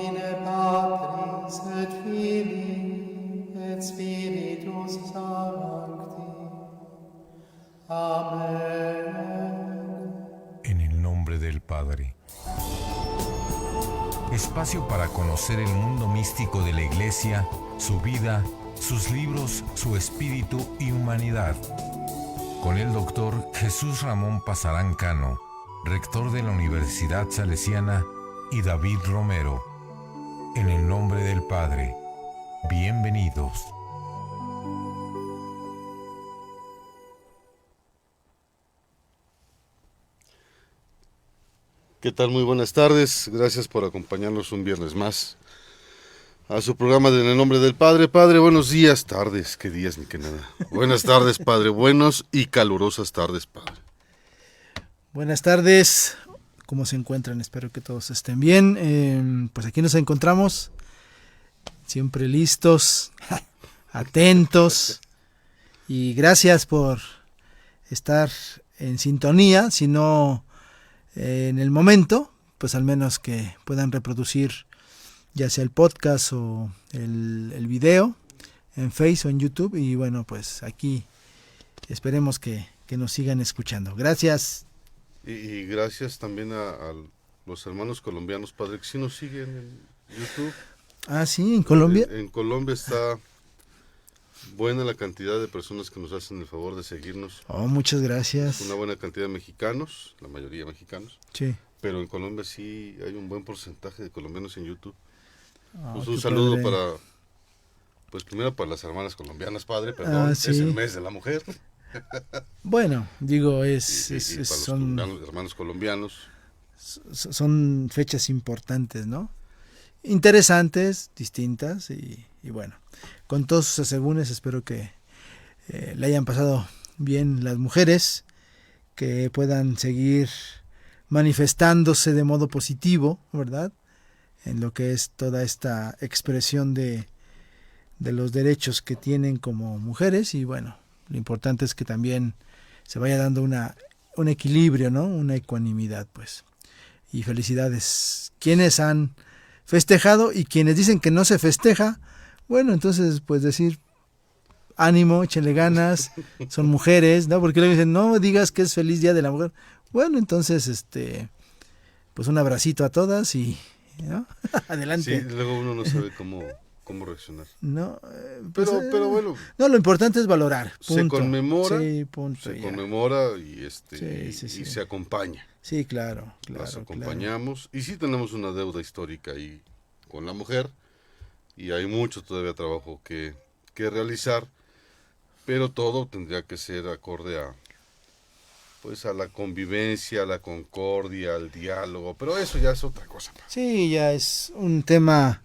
nomine Patris et Filii et Spiritus Sancti. Amén. En el nombre del Padre. Espacio para conocer el mundo místico de la Iglesia, su vida, sus libros, su espíritu y humanidad. Con el doctor Jesús Ramón Pasarán Cano, rector de la Universidad Salesiana, y David Romero. En el nombre del Padre. Bienvenidos. ¿Qué tal? Muy buenas tardes. Gracias por acompañarnos un viernes más a su programa de En el nombre del Padre. Padre, buenos días, tardes, qué días ni qué nada. Buenas tardes, Padre. Buenos y calurosas tardes, Padre. Buenas tardes. ¿Cómo se encuentran? Espero que todos estén bien. Pues aquí nos encontramos, siempre listos, atentos, y gracias por estar en sintonía. Si no en el momento, pues al menos que puedan reproducir ya sea el podcast o el video en Facebook o en YouTube. Y bueno, pues aquí esperemos que nos sigan escuchando. Gracias. Y gracias también a los hermanos colombianos, Padre, que sí nos siguen en YouTube. Ah, sí, en Colombia. En Colombia está buena la cantidad de personas que nos hacen el favor de seguirnos. Oh, muchas gracias. Una buena cantidad de mexicanos, la mayoría mexicanos. Sí. Pero en Colombia sí hay un buen porcentaje de colombianos en YouTube. Oh, Pues un saludo para, primero para las hermanas colombianas, Padre, perdón, sí. Es el mes de la mujer. Bueno, digo, Y para son los hermanos colombianos. Son fechas importantes, ¿no? Interesantes, distintas, y bueno, con todos sus asegúnes espero que le hayan pasado bien las mujeres, que puedan seguir manifestándose de modo positivo, ¿verdad? En lo que es toda esta expresión de los derechos que tienen como mujeres. Y bueno, lo importante es que también se vaya dando un equilibrio, ¿no? Una ecuanimidad, pues. Y felicidades. Quienes han festejado y quienes dicen que no se festeja, bueno, entonces pues decir ánimo, échenle ganas, son mujeres, ¿no? Porque luego dicen, no digas que es feliz día de la mujer. Bueno, entonces pues un abracito a todas y ¿no? Adelante. Sí, luego uno no sabe cómo reaccionar. No, pero bueno. No, lo importante es valorar. Punto. Se conmemora. Sí, punto. Se conmemora y sí. se acompaña. Sí, claro. Las acompañamos. Claro. Y sí tenemos una deuda histórica ahí con la mujer. Y hay mucho todavía trabajo que realizar. Pero todo tendría que ser acorde a la convivencia, a la concordia, al diálogo. Pero eso ya es otra cosa. Sí, ya es un tema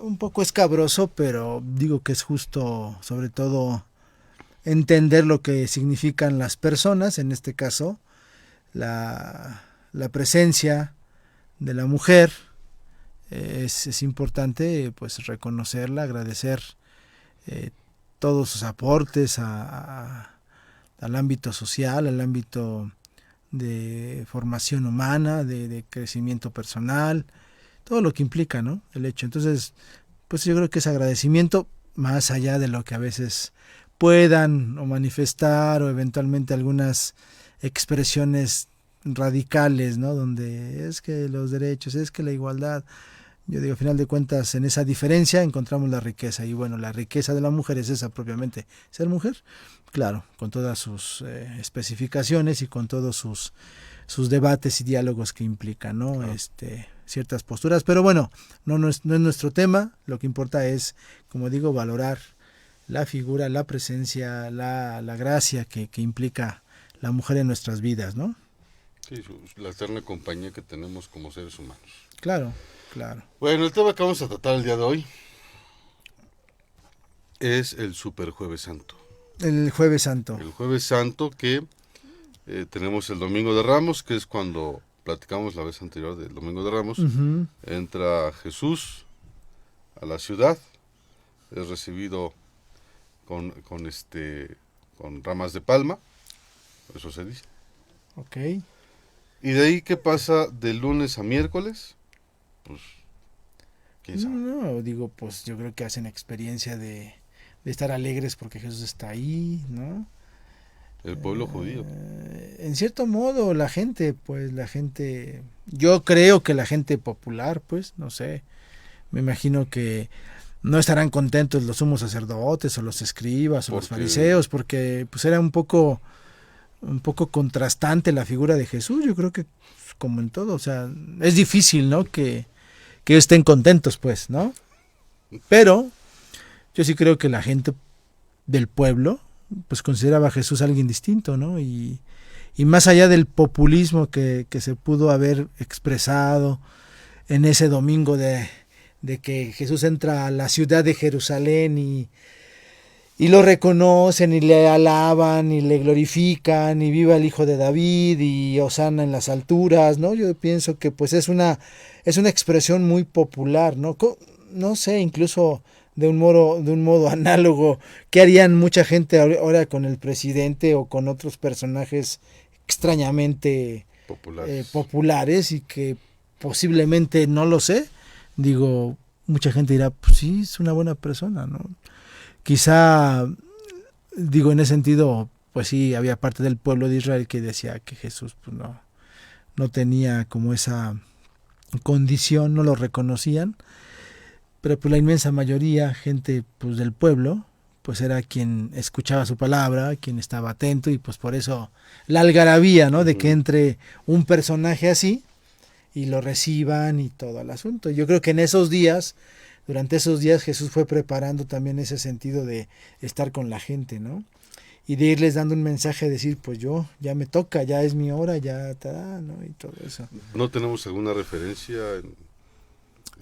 un poco escabroso, pero digo que es justo, sobre todo, entender lo que significan las personas, en este caso, la presencia de la mujer. Es importante pues reconocerla, agradecer todos sus aportes al ámbito social, al ámbito de formación humana, de crecimiento personal, todo lo que implica, ¿no? El hecho. Entonces, pues yo creo que es agradecimiento más allá de lo que a veces puedan o manifestar o eventualmente algunas expresiones radicales, ¿no? Donde es que los derechos, es que la igualdad. Yo digo, al final de cuentas, en esa diferencia encontramos la riqueza. Y bueno, la riqueza de la mujer es esa propiamente, ser mujer, claro, con todas sus especificaciones y con todos sus debates y diálogos que implican, ¿no? Claro. Ciertas posturas, pero bueno, no es nuestro tema. Lo que importa es, como digo, valorar la figura, la presencia, la gracia que implica la mujer en nuestras vidas, ¿no? Sí, la eterna compañía que tenemos como seres humanos. Claro. Bueno, el tema que vamos a tratar el día de hoy es el Super Jueves Santo. El Jueves Santo. El Jueves Santo que tenemos el Domingo de Ramos, que es cuando platicamos la vez anterior del Domingo de Ramos. Uh-huh. Entra Jesús a la ciudad, es recibido con ramas de palma, eso se dice. Okay. Y de ahí, ¿qué pasa de lunes a miércoles? Pues ¿Quién sabe? No, digo, pues yo creo que hacen experiencia de estar alegres porque Jesús está ahí, ¿no? El pueblo judío. En cierto modo, la gente, yo creo que la gente popular, pues, no sé, me imagino que no estarán contentos los sumos sacerdotes o los escribas o los fariseos, porque pues era un poco contrastante la figura de Jesús. Yo creo que como en todo, o sea, es difícil, ¿no? Que ellos estén contentos, pues, ¿no? Pero yo sí creo que la gente del pueblo pues consideraba a Jesús alguien distinto, ¿no? Y más allá del populismo que se pudo haber expresado en ese domingo de que Jesús entra a la ciudad de Jerusalén y lo reconocen y le alaban y le glorifican y viva el Hijo de David y hosana en las alturas, ¿no? Yo pienso que pues es una expresión muy popular, ¿no? No sé, incluso de un modo análogo, ¿qué harían mucha gente ahora con el presidente o con otros personajes extrañamente populares y que posiblemente no lo sé? Digo, mucha gente dirá, pues sí, es una buena persona, ¿no? Quizá, digo, en ese sentido, pues sí, había parte del pueblo de Israel que decía que Jesús pues no tenía como esa condición, no lo reconocían, pero pues la inmensa mayoría, gente pues del pueblo, pues era quien escuchaba su palabra, quien estaba atento, y pues por eso la algarabía, ¿no? De que entre un personaje así y lo reciban y todo el asunto. Yo creo que durante esos días Jesús fue preparando también ese sentido de estar con la gente, ¿no? Y de irles dando un mensaje, decir, pues yo, ya me toca, ya es mi hora, ya está, ¿no? Y todo eso. ¿No tenemos alguna referencia en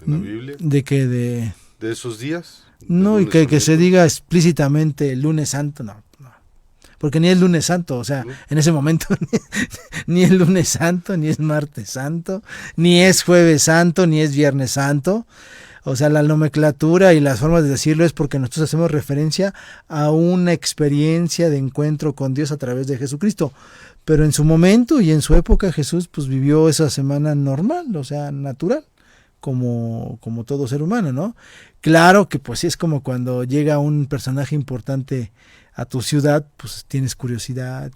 la Biblia? ¿De qué? ¿De esos días? No, y que se diga explícitamente el lunes santo, no. Porque ni es lunes santo, o sea, en ese momento ni es lunes santo, ni es martes santo, ni es jueves santo, ni es viernes santo. O sea, la nomenclatura y las formas de decirlo es porque nosotros hacemos referencia a una experiencia de encuentro con Dios a través de Jesucristo. Pero en su momento y en su época Jesús pues vivió esa semana normal, o sea, natural, como todo ser humano, ¿no? Claro que pues sí, es como cuando llega un personaje importante a tu ciudad, pues tienes curiosidad,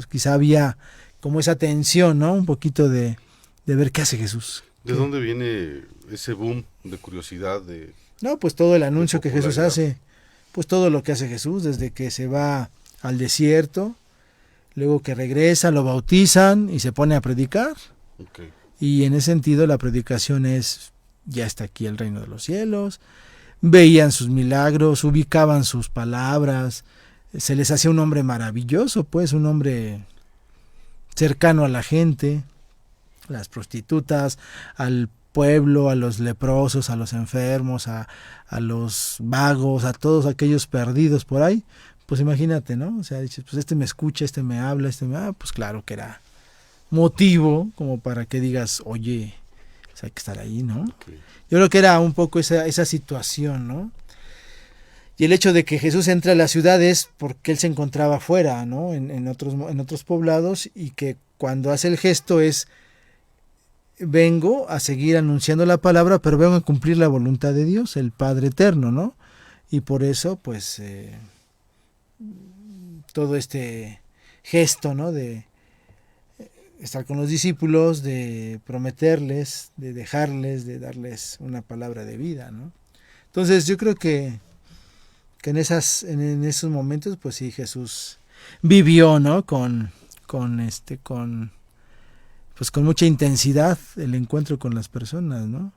quizá había como esa tensión, ¿no? Un poquito de ver qué hace Jesús. ¿De dónde viene ese boom de curiosidad? No, pues todo el anuncio que Jesús hace, pues todo lo que hace Jesús, desde que se va al desierto, luego que regresa, lo bautizan y se pone a predicar. Okay. Y en ese sentido la predicación es, ya está aquí el reino de los cielos, veían sus milagros, ubicaban sus palabras, se les hacía un hombre maravilloso, pues un hombre cercano a la gente, las prostitutas, al pueblo, a los leprosos, a los enfermos, a los vagos, a todos aquellos perdidos por ahí. Pues imagínate, ¿no? O sea, dices, pues este me escucha, este me habla, pues claro que era motivo como para que digas, oye, pues hay que estar ahí, ¿no? Okay. Yo creo que era un poco esa situación, ¿no? Y el hecho de que Jesús entra a la ciudad es porque él se encontraba afuera, ¿no? En otros poblados, y que cuando hace el gesto es, vengo a seguir anunciando la palabra, pero vengo a cumplir la voluntad de Dios, el Padre Eterno, ¿no? Y por eso, pues, todo este gesto, ¿no? De estar con los discípulos, de prometerles, de dejarles, de darles una palabra de vida, ¿no? Entonces yo creo que en esos momentos, pues sí, Jesús vivió, ¿no? Con mucha intensidad el encuentro con las personas, ¿no?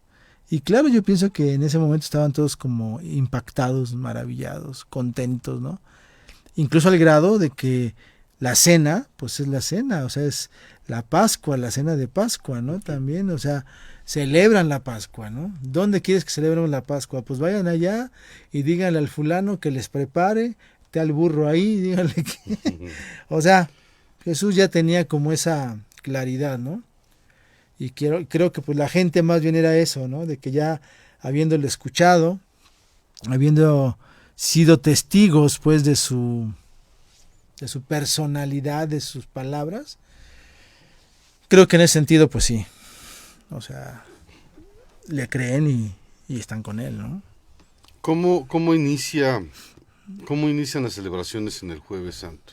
Y claro, yo pienso que en ese momento estaban todos como impactados, maravillados, contentos, ¿no? Incluso al grado de que la cena, pues es la cena, o sea, es la Pascua, la cena de Pascua, ¿no? También, o sea, celebran la Pascua, ¿no? ¿Dónde quieres que celebremos la Pascua? Pues vayan allá y díganle al fulano que les prepare, esté al burro ahí, díganle que... O sea, Jesús ya tenía como esa claridad, ¿no? Y creo que pues la gente más bien era eso, ¿no? De que ya habiéndolo escuchado, habiendo sido testigos pues de su personalidad, de sus palabras, creo que en ese sentido pues sí, o sea, le creen y están con él, ¿no? ¿Cómo inician las celebraciones en el Jueves Santo?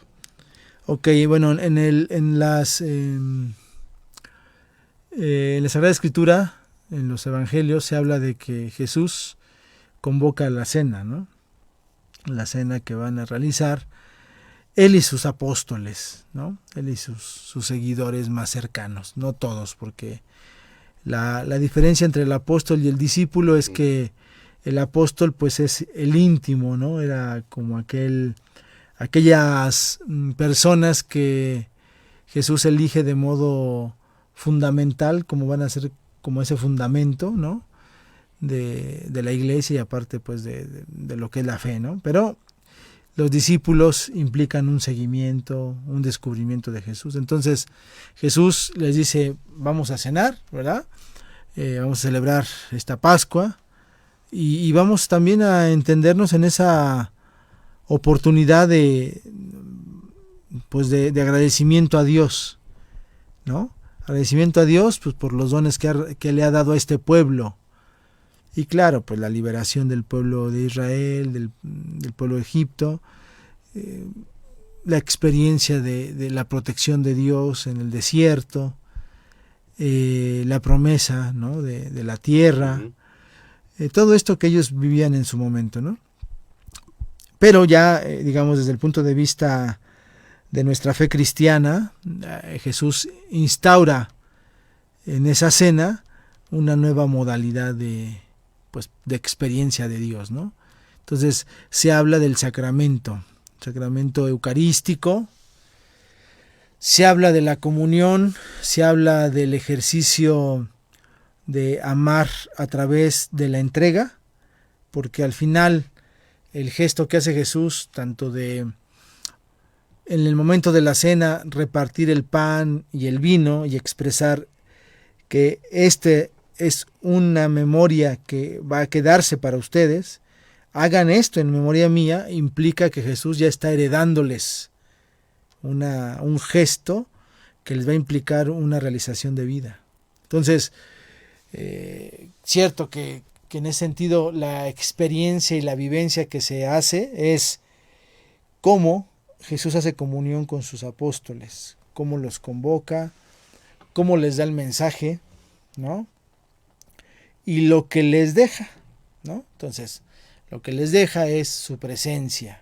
Ok, bueno, en la Sagrada Escritura, en los Evangelios, se habla de que Jesús convoca a la cena, ¿no? La cena que van a realizar él y sus apóstoles, ¿no? Él y sus seguidores más cercanos, no todos, porque la diferencia entre el apóstol y el discípulo es que el apóstol pues es el íntimo, ¿no? Era como aquellas personas que Jesús elige de modo fundamental, como van a ser como ese fundamento, ¿no? De la iglesia y aparte pues de lo que es la fe, ¿no? Pero los discípulos implican un seguimiento, un descubrimiento de Jesús. Entonces Jesús les dice, vamos a cenar, ¿verdad? Vamos a celebrar esta Pascua y vamos también a entendernos en esa oportunidad de agradecimiento a Dios, ¿no? Agradecimiento a Dios pues, por los dones que le ha dado a este pueblo. Y claro, pues la liberación del pueblo de Israel, del pueblo de Egipto, la experiencia de la protección de Dios en el desierto, la promesa, ¿no? de la tierra, todo esto que ellos vivían en su momento, ¿no? Pero ya, digamos, desde el punto de vista de nuestra fe cristiana, Jesús instaura en esa cena una nueva modalidad de experiencia de Dios, ¿no? Entonces se habla del sacramento eucarístico, se habla de la comunión, se habla del ejercicio de amar a través de la entrega, porque al final el gesto que hace Jesús, tanto en el momento de la cena, repartir el pan y el vino y expresar que este es una memoria que va a quedarse para ustedes, hagan esto en memoria mía, implica que Jesús ya está heredándoles un gesto que les va a implicar una realización de vida. Entonces, cierto que en ese sentido la experiencia y la vivencia que se hace es cómo Jesús hace comunión con sus apóstoles, cómo los convoca, cómo les da el mensaje, ¿no? Y lo que les deja, ¿no? Entonces, lo que les deja es su presencia.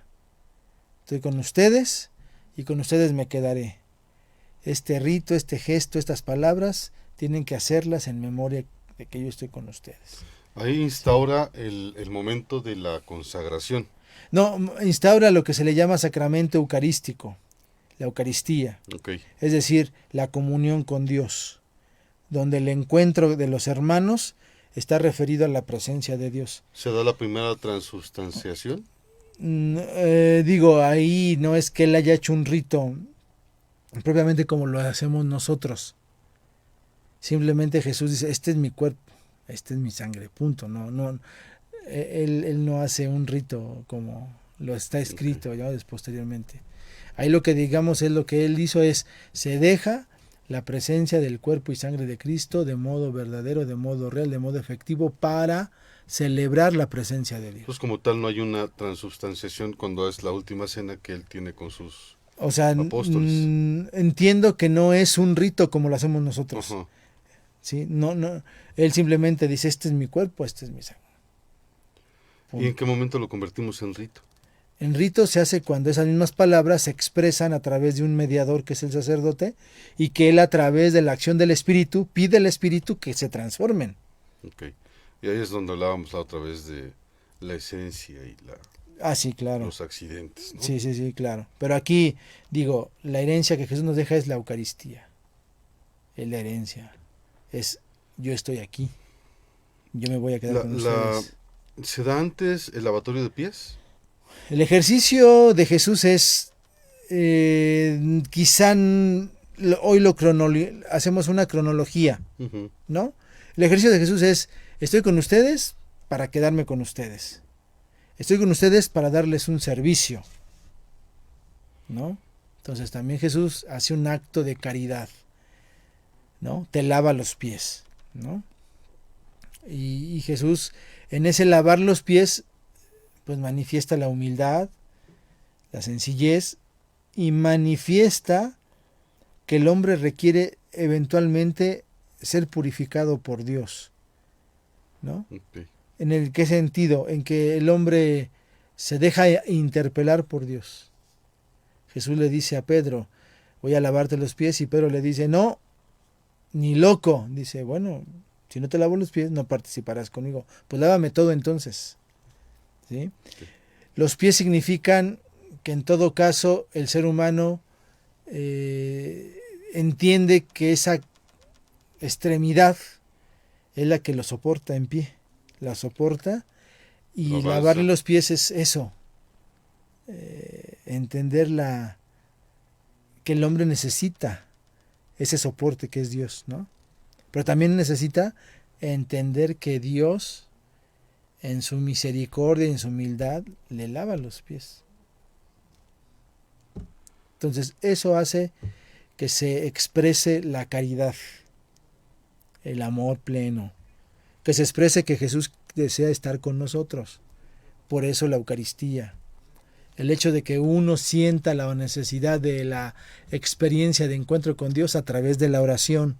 Estoy con ustedes y con ustedes me quedaré. Este rito, este gesto, estas palabras, tienen que hacerlas en memoria de que yo estoy con ustedes. Ahí instaura el momento de la consagración. No, instaura lo que se le llama sacramento eucarístico, la Eucaristía. Okay. Es decir, la comunión con Dios, donde el encuentro de los hermanos está referido a la presencia de Dios. ¿Se da la primera transubstanciación? Ahí no es que él haya hecho un rito propiamente como lo hacemos nosotros. Simplemente Jesús dice, este es mi cuerpo, este es mi sangre, punto. No, él no hace un rito como lo está escrito, okay, ya posteriormente. Ahí lo que digamos es lo que él hizo es, se deja la presencia del cuerpo y sangre de Cristo de modo verdadero, de modo real, de modo efectivo para celebrar la presencia de Dios. Pues como tal no hay una transubstanciación cuando es la última cena que él tiene con sus apóstoles. Entiendo que no es un rito como lo hacemos nosotros. Uh-huh. ¿Sí? No, él simplemente dice, este es mi cuerpo, este es mi sangre. ¿Y en qué momento lo convertimos en rito? En rito se hace cuando esas mismas palabras se expresan a través de un mediador que es el sacerdote y que él a través de la acción del Espíritu pide al Espíritu que se transformen. Okay. Y ahí es donde hablábamos la otra vez de la esencia y sí, claro, los accidentes, ¿no? Sí, claro. Pero aquí, la herencia que Jesús nos deja es la Eucaristía. Es la herencia. Es, yo estoy aquí. Yo me voy a quedar con ustedes. ¿Se da antes el lavatorio de pies? El ejercicio de Jesús es, quizá hoy hacemos una cronología, uh-huh, ¿no? El ejercicio de Jesús es, estoy con ustedes para quedarme con ustedes. Estoy con ustedes para darles un servicio, ¿no? Entonces también Jesús hace un acto de caridad, ¿no? Te lava los pies, ¿no? Y Jesús En ese lavar los pies, pues manifiesta la humildad, la sencillez, y manifiesta que el hombre requiere eventualmente ser purificado por Dios, ¿no? Ok. ¿En el qué sentido? En que el hombre se deja interpelar por Dios. Jesús le dice a Pedro, voy a lavarte los pies, y Pedro le dice, no, ni loco. Dice, bueno, si no te lavo los pies, no participarás conmigo. Pues lávame todo entonces. ¿Sí? Los pies significan que en todo caso el ser humano entiende que esa extremidad es la que lo soporta en pie. La soporta, y Lo lavarle balsa. los pies es eso. Entender que el hombre necesita ese soporte que es Dios, ¿no? Pero también necesita entender que Dios, en su misericordia, en su humildad, le lava los pies. Entonces, eso hace que se exprese la caridad, el amor pleno, que se exprese que Jesús desea estar con nosotros. Por eso la Eucaristía. El hecho de que uno sienta la necesidad de la experiencia de encuentro con Dios a través de la oración,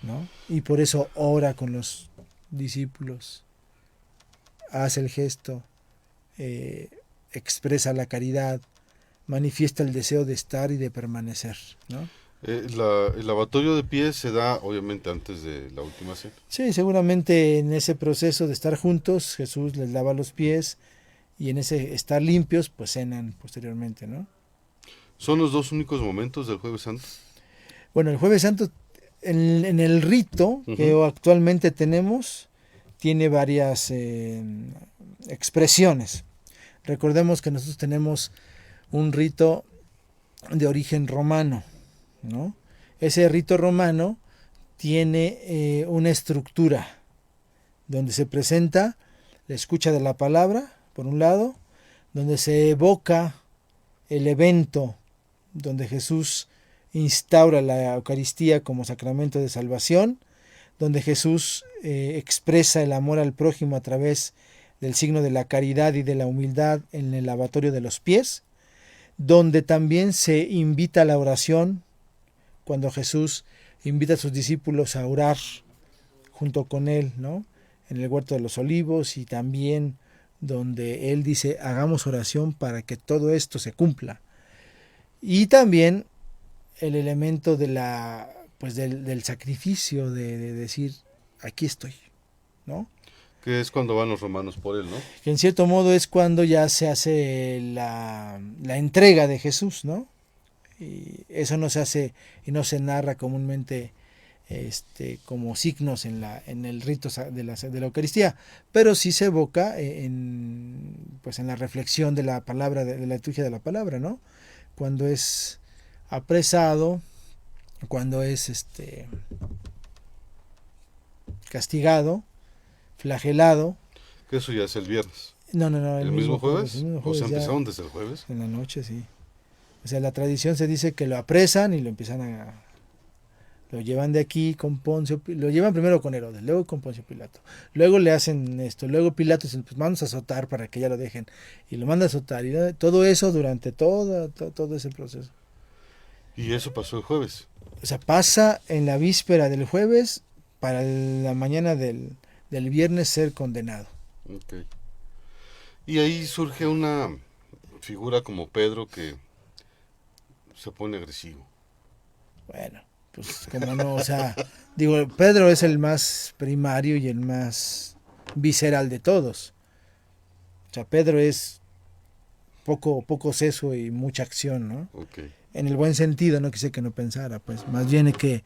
¿no? Y por eso ora con los discípulos, hace el gesto, expresa la caridad, manifiesta el deseo de estar y de permanecer, ¿no? El lavatorio de pies se da obviamente antes de la última cena. Sí, seguramente en ese proceso de estar juntos, Jesús les lava los pies, y en ese estar limpios, pues cenan posteriormente, ¿no? ¿Son los dos únicos momentos del Jueves Santo? Bueno, el Jueves Santo, en el rito que actualmente tenemos, tiene varias expresiones. Recordemos que nosotros tenemos un rito de origen romano, ¿no? Ese rito romano tiene una estructura donde se presenta la escucha de la palabra, por un lado, donde se evoca el evento donde Jesús instaura la Eucaristía como sacramento de salvación, donde Jesús expresa el amor al prójimo a través del signo de la caridad y de la humildad en el lavatorio de los pies, donde también se invita a la oración, cuando Jesús invita a sus discípulos a orar junto con él, ¿no? En el huerto de los olivos, y también donde él dice, hagamos oración para que todo esto se cumpla. Y también el elemento de del sacrificio, de decir, aquí estoy, ¿no? Que es cuando van los romanos por él, ¿no? Que en cierto modo es cuando ya se hace la entrega de Jesús, ¿no? Y eso no se hace y no se narra comúnmente como signos en el rito de la Eucaristía, pero sí se evoca en la reflexión de la palabra, de la liturgia de la palabra, ¿no? Cuando es apresado, cuando es castigado, flagelado. Que eso ya es el viernes. No, ¿El mismo jueves? El mismo O jueves sea, ya, empezaron desde el jueves. en la noche, sí. O sea, la tradición se dice que lo apresan y lo empiezan lo llevan de aquí con Poncio, lo llevan primero con Herodes, luego con Poncio Pilato, luego le hacen esto, luego Pilato dice, pues vamos a azotar para que ya lo dejen, y lo manda a azotar, y todo eso durante todo ese proceso. Y eso pasó el jueves. O sea, pasa en la víspera del jueves para la mañana del viernes ser condenado. Okay. Y ahí surge una figura como Pedro que se pone agresivo. Bueno, pues como no, o sea, digo, Pedro es el más primario y el más visceral de todos. O sea, Pedro es poco seso y mucha acción, ¿no? Okay. En el buen sentido, no quise que no pensara, pues más bien que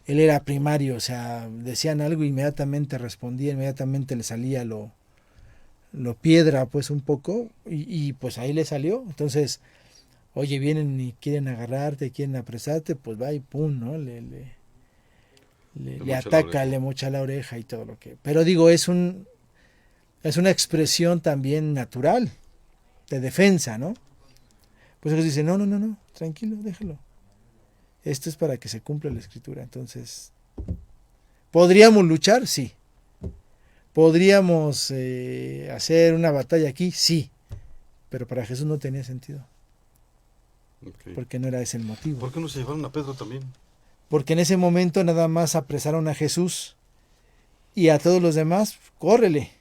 él era primario, o sea, decían algo, inmediatamente respondía, inmediatamente le salía lo piedra, pues un poco, y pues ahí le salió. Entonces, oye, vienen y quieren agarrarte, quieren apresarte, pues va y pum, ¿no? Le ataca, le mocha la oreja y todo lo que... Pero digo, es una expresión también natural, de defensa, ¿no? Pues ellos dicen, no, tranquilo, déjalo. Esto es para que se cumpla la Escritura. Entonces, ¿podríamos luchar? Sí. ¿Podríamos hacer una batalla aquí? Sí, pero para Jesús no tenía sentido, Ok. porque no era ese el motivo. ¿Por qué no se llevaron a Pedro también? Porque en ese momento nada más apresaron a Jesús y a todos los demás, córrele.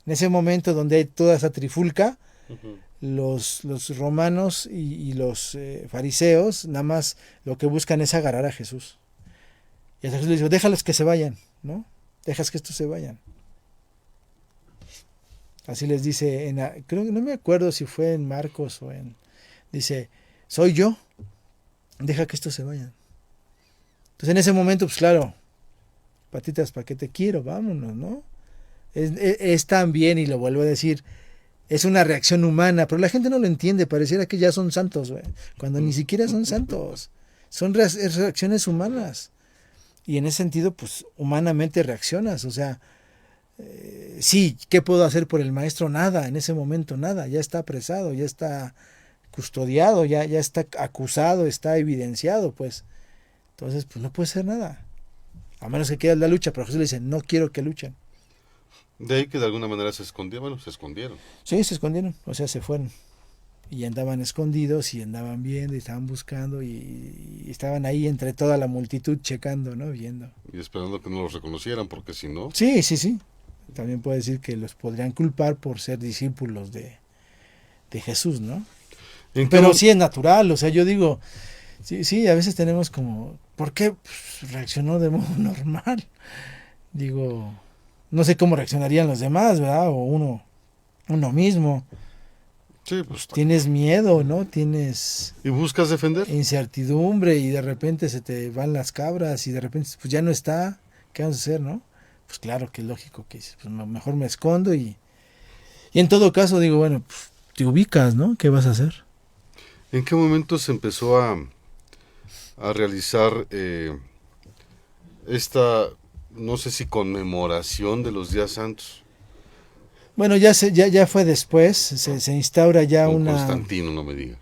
En ese momento donde hay toda esa trifulca, Ujú. los romanos y los fariseos nada más lo que buscan es agarrar a Jesús. Y a Jesús le dice, déjalos que se vayan, ¿no? Dejas que estos se vayan. Así les dice, creo que no me acuerdo si fue en Marcos o dice, soy yo, deja que estos se vayan. Entonces en ese momento, pues claro, patitas, ¿para qué te quiero? Vámonos, ¿no? Es también, y lo vuelvo a decir, es una reacción humana, pero la gente no lo entiende, pareciera que ya son santos, güey, cuando ni siquiera son santos, son reacciones humanas. Y en ese sentido, pues humanamente reaccionas, o sea, sí, ¿qué puedo hacer por el maestro? Nada, en ese momento nada, ya está apresado, ya está custodiado, ya está acusado, está evidenciado, pues. Entonces, pues no puede ser nada, a menos que quieras la lucha, pero Jesús le dice, no quiero que luchen. De ahí que de alguna manera se escondieron. Bueno, se escondieron. Sí, se escondieron, o sea, se fueron. Y andaban escondidos y andaban viendo y estaban buscando y estaban ahí entre toda la multitud checando, ¿no? Viendo. Y esperando que no los reconocieran, porque si no... Sí, sí, sí. También puede decir que los podrían culpar por ser discípulos de Jesús, ¿no? Pero sí es natural, o sea, yo digo, sí, a veces tenemos como, ¿por qué pues, reaccionó de modo normal? Digo, no sé cómo reaccionarían los demás, ¿verdad? O uno mismo. Sí, pues... Tienes miedo, ¿no? Tienes ¿Y buscas defender? incertidumbre y de repente se te van las cabras y de repente pues ya no está. ¿Qué vamos a hacer, no? Pues claro que es lógico que pues, mejor me escondo y en todo caso digo, bueno, pues, te ubicas, ¿no? ¿Qué vas a hacer? ¿En qué momento se empezó a realizar esta, no sé si conmemoración de los días santos? Bueno, ya fue después, se instaura ya Con una... Constantino, no me diga.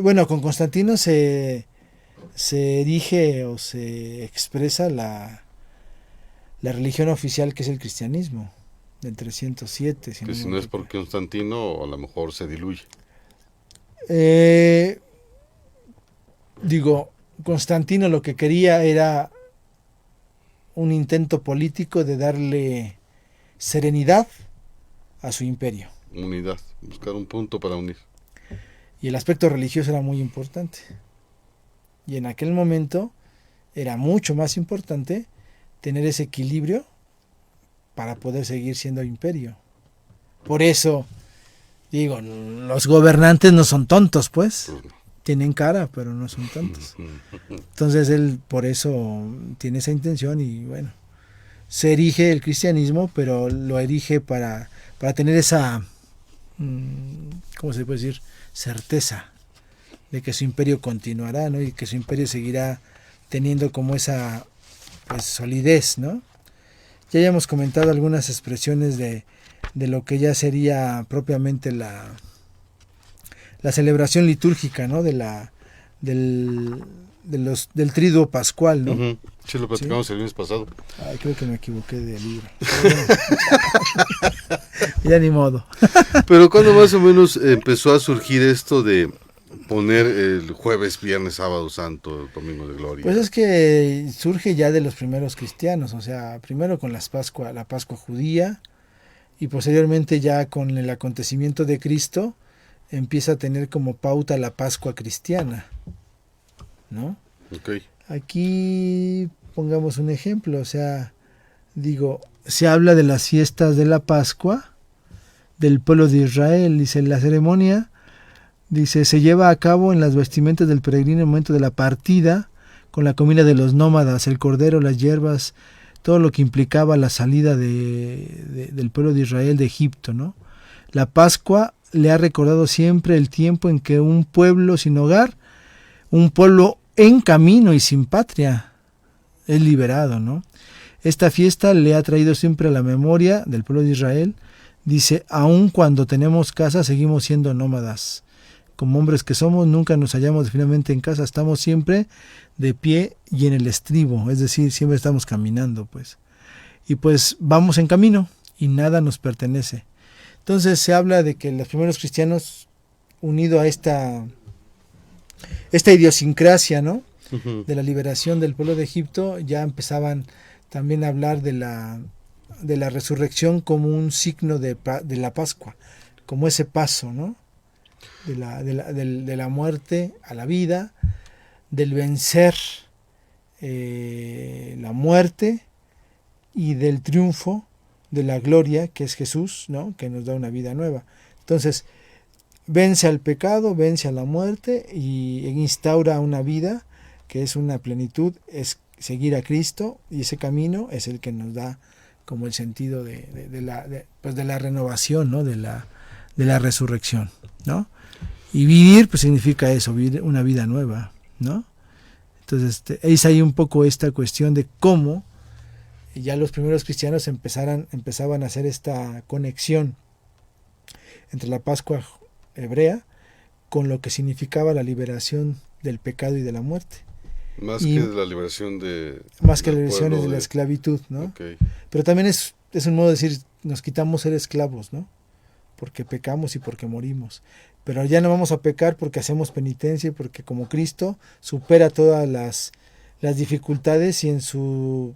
Bueno, con Constantino se erige o se expresa la religión oficial que es el cristianismo, del 307. Que si no es por Constantino, a lo mejor se diluye. Digo, Constantino lo que quería era un intento político de darle serenidad a su imperio. Unidad, buscar un punto para unir. Y el aspecto religioso era muy importante. Y en aquel momento era mucho más importante tener ese equilibrio para poder seguir siendo imperio. Por eso, digo, los gobernantes no son tontos, pues. Tienen cara, pero no son tontos. Entonces él por eso tiene esa intención y bueno, se erige el cristianismo, pero lo erige para tener esa, ¿cómo se puede decir? Certeza de que su imperio continuará, ¿no? Y que su imperio seguirá teniendo como esa pues, solidez, ¿no? Ya hayamos comentado algunas expresiones de lo que ya sería propiamente la celebración litúrgica, ¿no? Del triduo pascual, ¿no? Uh-huh. Sí, lo platicamos el lunes pasado. Ay, creo que me equivoqué de libro. Ya ni modo. Pero ¿cuándo más o menos empezó a surgir esto de poner el jueves, viernes, sábado santo, domingo de gloria? Pues es que surge ya de los primeros cristianos, o sea, primero con la Pascua judía y posteriormente ya con el acontecimiento de Cristo empieza a tener como pauta la Pascua cristiana, ¿no? Okay. Aquí pongamos un ejemplo, o sea, digo, se habla de las fiestas de la Pascua del pueblo de Israel, dice la ceremonia, dice, se lleva a cabo en las vestimentas del peregrino en el momento de la partida, con la comida de los nómadas, el cordero, las hierbas, todo lo que implicaba la salida del pueblo de Israel de Egipto, ¿no? La Pascua le ha recordado siempre el tiempo en que un pueblo sin hogar, un pueblo en camino y sin patria, es liberado, ¿no? Esta fiesta le ha traído siempre a la memoria del pueblo de Israel. Dice, aun cuando tenemos casa, seguimos siendo nómadas. Como hombres que somos, nunca nos hallamos definitivamente en casa, estamos siempre de pie y en el estribo, es decir, siempre estamos caminando, pues. y pues vamos en camino y nada nos pertenece. Entonces se habla de que los primeros cristianos, unido a esta idiosincrasia, ¿no?, de la liberación del pueblo de Egipto, ya empezaban también a hablar de la resurrección como un signo de la Pascua, como ese paso, ¿no?, de la muerte a la vida, del vencer la muerte y del triunfo de la gloria, que es Jesús, ¿no?, que nos da una vida nueva. Entonces, vence al pecado, vence a la muerte y instaura una vida que es una plenitud, es seguir a Cristo, y ese camino es el que nos da como el sentido de la renovación, ¿no?, de la resurrección, ¿no? Y vivir, pues significa eso, vivir una vida nueva, ¿no? Entonces, es ahí un poco esta cuestión de cómo ya los primeros cristianos empezaban a hacer esta conexión entre la Pascua hebrea con lo que significaba la liberación del pecado y de la muerte. Más que de la liberación más que la liberación de la esclavitud, ¿no? Okay. Pero también es un modo de decir, nos quitamos ser esclavos, ¿no? Porque pecamos y porque morimos. Pero ya no vamos a pecar porque hacemos penitencia y porque como Cristo supera todas las dificultades y en su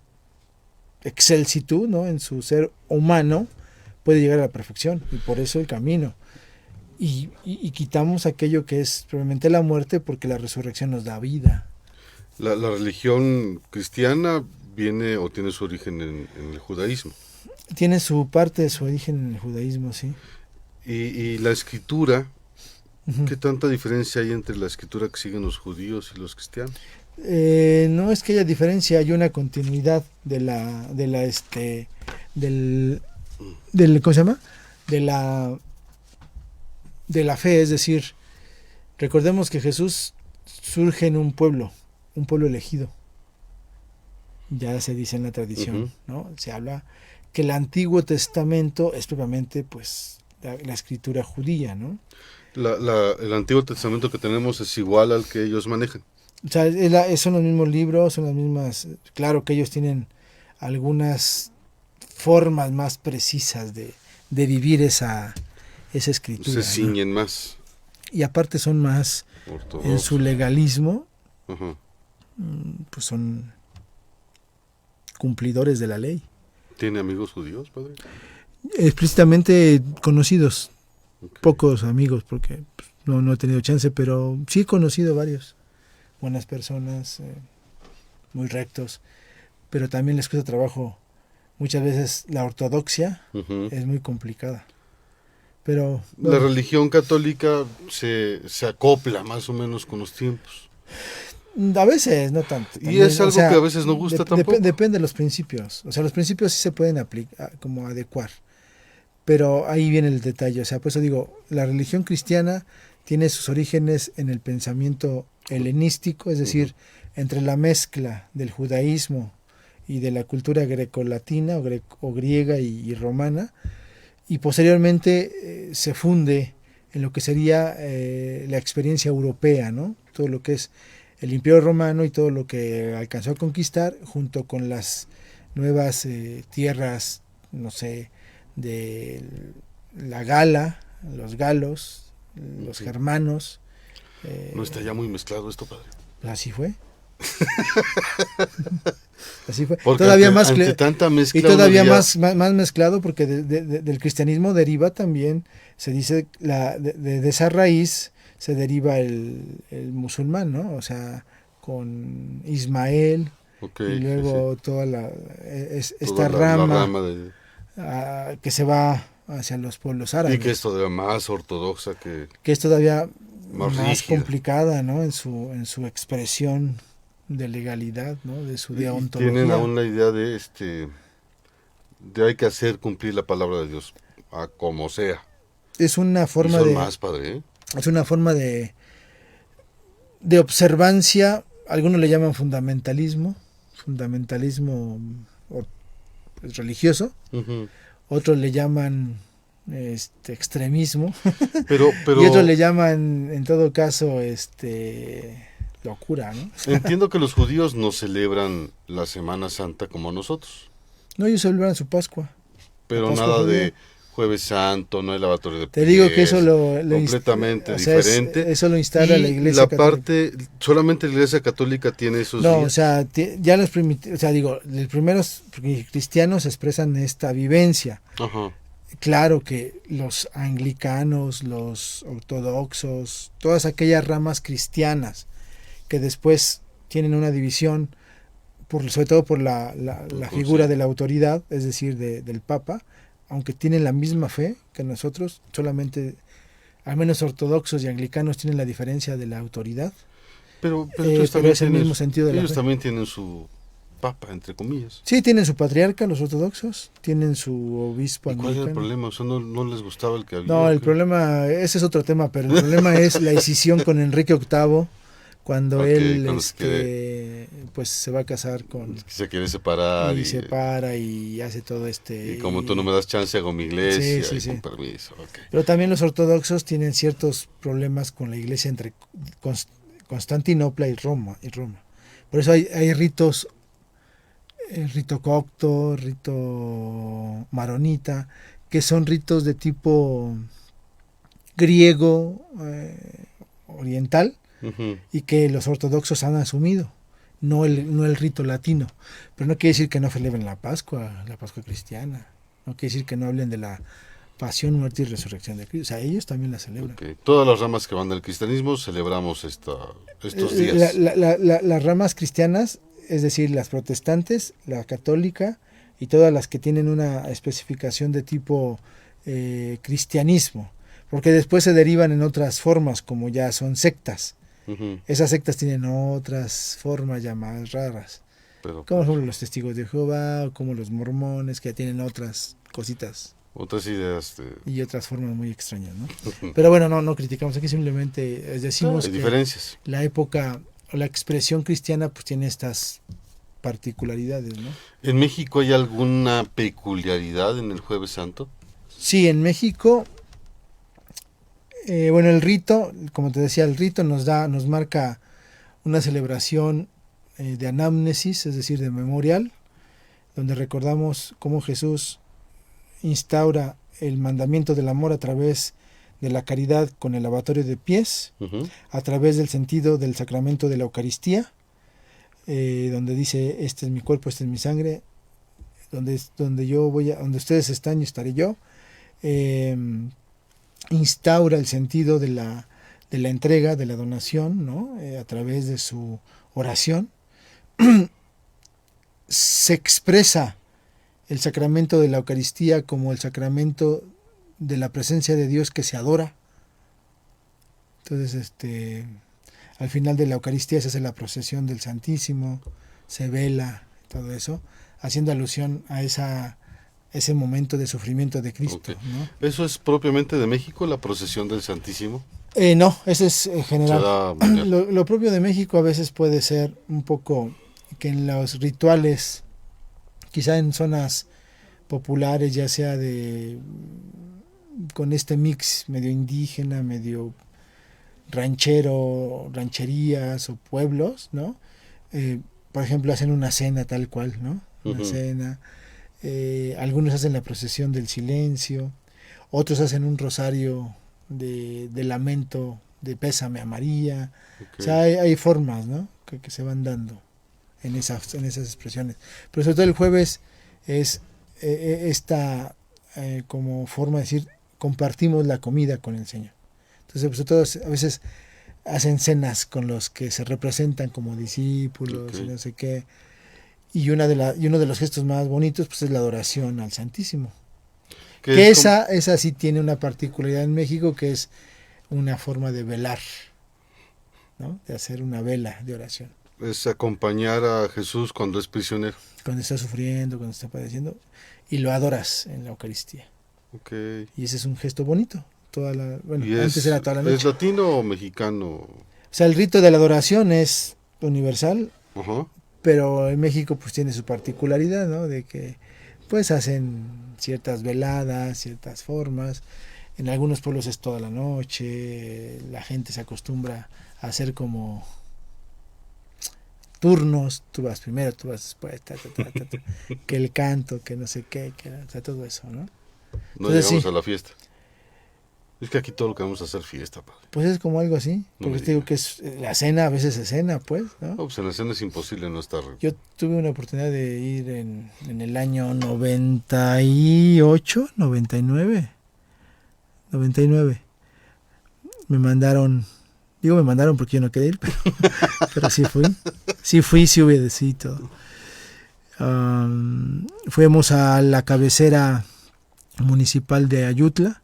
excelsitud, ¿no?, en su ser humano, puede llegar a la perfección, y por eso el camino. Y quitamos aquello que es probablemente la muerte, porque la resurrección nos da vida. La religión cristiana viene o tiene su origen en el judaísmo. Tiene su parte de su origen en el judaísmo, sí. Y la escritura, Uh-huh. ¿qué tanta diferencia hay entre la escritura que siguen los judíos y los cristianos? No es que haya diferencia, hay una continuidad del ¿cómo se llama? De la fe, es decir, recordemos que Jesús surge en un pueblo elegido. Ya se dice en la tradición, Uh-huh. ¿no? Se habla que el Antiguo Testamento es propiamente, pues, la escritura judía, ¿no? El Antiguo Testamento que tenemos es igual al que ellos manejan. O sea, son los mismos libros, son las mismas. Claro que ellos tienen algunas formas más precisas de vivir esa escritura, Se ciñen ¿no? más. Y aparte son más Ortodoxos. en su legalismo, Ajá. pues son cumplidores de la ley. ¿Tiene amigos judíos, padre? Explícitamente conocidos, Okay. pocos amigos, porque pues, no he tenido chance, pero sí he conocido varios. Buenas personas, muy rectos, pero también les cuesta trabajo. Muchas veces la ortodoxia Uh-huh. es muy complicada. Pero La religión católica se acopla más o menos con los tiempos. a veces, no tanto. Y También, es algo que a veces no gusta tampoco. Depende de los principios. O sea, los principios sí se pueden aplicar, como adecuar. Pero ahí viene el detalle. O sea, por eso digo, la religión cristiana tiene sus orígenes en el pensamiento helenístico, es decir, entre la mezcla del judaísmo y de la cultura grecolatina o griega y romana, y posteriormente se funde en lo que sería la experiencia europea, ¿no? Todo lo que es el Imperio Romano y todo lo que alcanzó a conquistar, junto con las nuevas tierras, no sé, de la Gala, los galos, los germanos. ¿No está ya muy mezclado esto, padre? Así fue. Así fue. Porque todavía ante tanta mezcla, y todavía diría, más mezclado, porque del cristianismo deriva también, se dice, de esa raíz se deriva el musulmán, ¿no? O sea, con Ismael, okay, y luego sí. toda esta Toda la rama de... que se va hacia los pueblos árabes. Y que es todavía más ortodoxa que es todavía más más rígida. complicada, ¿no? En su expresión de legalidad, ¿no? De su deontología. Tienen aún la idea de hay que hacer cumplir la palabra de Dios a como sea. Es una forma y son de más, padre, ¿eh? Es una forma de observancia. Algunos le llaman fundamentalismo religioso. Uh-huh. Otros le llaman extremismo. Pero Y otros le llaman, en todo caso, locura, ¿no? Entiendo que los judíos no celebran la Semana Santa como nosotros. No, ellos celebran su Pascua. Pero Pascua nada judía. de Jueves Santo, no hay lavatorio de Te digo que pies, eso lo completamente o sea, diferente. eso lo instala Y la Iglesia la Católica. parte, solamente la Iglesia Católica tiene esos No, o días. sea, ya los o sea, digo, los primeros cristianos expresan esta vivencia. Ajá. Claro que los anglicanos, los ortodoxos, todas aquellas ramas cristianas que después tienen una división, sobre todo por la figura de la autoridad, es decir, del Papa, aunque tienen la misma fe que nosotros, solamente, al menos ortodoxos y anglicanos tienen la diferencia de la autoridad. Pero Pero es el mismo sentido de la ellos fe. también tienen su papa, entre comillas. Sí, tienen su patriarca, los ortodoxos, tienen su obispo ¿Y cuál era el anglicano. problema? O sea, no les gustaba el que había. No, ¿o el qué? problema, ese es otro tema, pero el problema es la decisión con Enrique VIII, cuando Ok, él cuando se pues se va a casar con Se quiere separar y se para y hace todo y como tú no me das chance, hago mi iglesia Sí, y sí, con sí. permiso. Ok. Pero también los ortodoxos tienen ciertos problemas con la iglesia entre Constantinopla y Roma. Por eso hay ritos, el rito copto, rito maronita, que son ritos de tipo griego, oriental, Ujú. y que los ortodoxos han asumido, no el rito latino. Pero no quiere decir que no celebren la Pascua cristiana. No quiere decir que no hablen de la pasión, muerte y resurrección de Cristo. O sea, ellos también la celebran. Ok. Todas las ramas que van del cristianismo celebramos estos días. Las ramas cristianas, es decir, las protestantes, la católica y todas las que tienen una especificación de tipo cristianismo, porque después se derivan en otras formas, como ya son sectas. Ujú. Esas sectas tienen otras formas ya más raras, Pero como por ejemplo los testigos de Jehová, o como los mormones, que ya tienen otras cositas otras ideas. y otras formas muy extrañas, ¿no? Pero bueno, no criticamos aquí, simplemente decimos Hay que diferencias. la época o la expresión cristiana pues tiene estas particularidades, ¿no? ¿En México hay alguna peculiaridad en el Jueves Santo? Sí, en México, bueno, el rito, como te decía, el rito nos marca una celebración de anamnesis, es decir, de memorial, donde recordamos cómo Jesús instaura el mandamiento del amor a través de la caridad con el lavatorio de pies, Ujú. a través del sentido del sacramento de la Eucaristía, donde dice, este es mi cuerpo, este es mi sangre, donde ustedes están, yo estaré yo. Instaura el sentido de la entrega, de la donación, ¿no? A través de su oración. Se expresa el sacramento de la Eucaristía como el sacramento de la presencia de Dios que se adora. Entonces, al final de la Eucaristía se hace la procesión del Santísimo, se vela, todo eso, haciendo alusión a ese momento de sufrimiento de Cristo, Ok. ¿no? ¿Eso es propiamente de México, la procesión del Santísimo? No, ese es general. Se da mundial. Lo propio de México a veces puede ser un poco que en los rituales, quizá en zonas populares, ya sea con este mix medio indígena, medio rancherías o pueblos, ¿no? Por ejemplo, hacen una cena tal cual, ¿no? Una Ujú. cena. Algunos hacen la procesión del silencio, otros hacen un rosario de lamento, de pésame a María. Ok. O sea, hay formas, ¿no? Que se van dando en esas expresiones. Pero sobre todo el jueves es esta como forma de decir, compartimos la comida con el Señor. Entonces, pues, todos a veces hacen cenas con los que se representan como discípulos, Ok. y no sé qué. Y uno de los gestos más bonitos pues es la adoración al Santísimo. Que es como- esa sí tiene una particularidad en México, que es una forma de velar, ¿no? De hacer una vela de oración. es acompañar a Jesús cuando es prisionero. Cuando está sufriendo, cuando está padeciendo, y lo adoras en la Eucaristía. Ok. Y ese es un gesto bonito. Bueno, ¿Y antes era toda la es noche. latino o mexicano? O sea, el rito de la adoración es universal, Ajá. pero en México pues tiene su particularidad, ¿no? De que pues hacen ciertas veladas, ciertas formas. En algunos pueblos es toda la noche, la gente se acostumbra a hacer como turnos, tú vas primero, tú vas después, que el canto, que no sé qué, o sea, todo eso, ¿no? No Entonces, llegamos sí. a la fiesta. Es que aquí todo lo que vamos a hacer fiesta, padre. Pues es como algo así, No porque me te digo diga. que es la cena, a veces es cena, pues, ¿no? No, pues en la cena es imposible no estar. Yo tuve una oportunidad de ir en el año 98, 99. Me mandaron porque yo no quería ir, pero sí fui. Sí obedecí todo. Fuimos a la cabecera municipal de Ayutla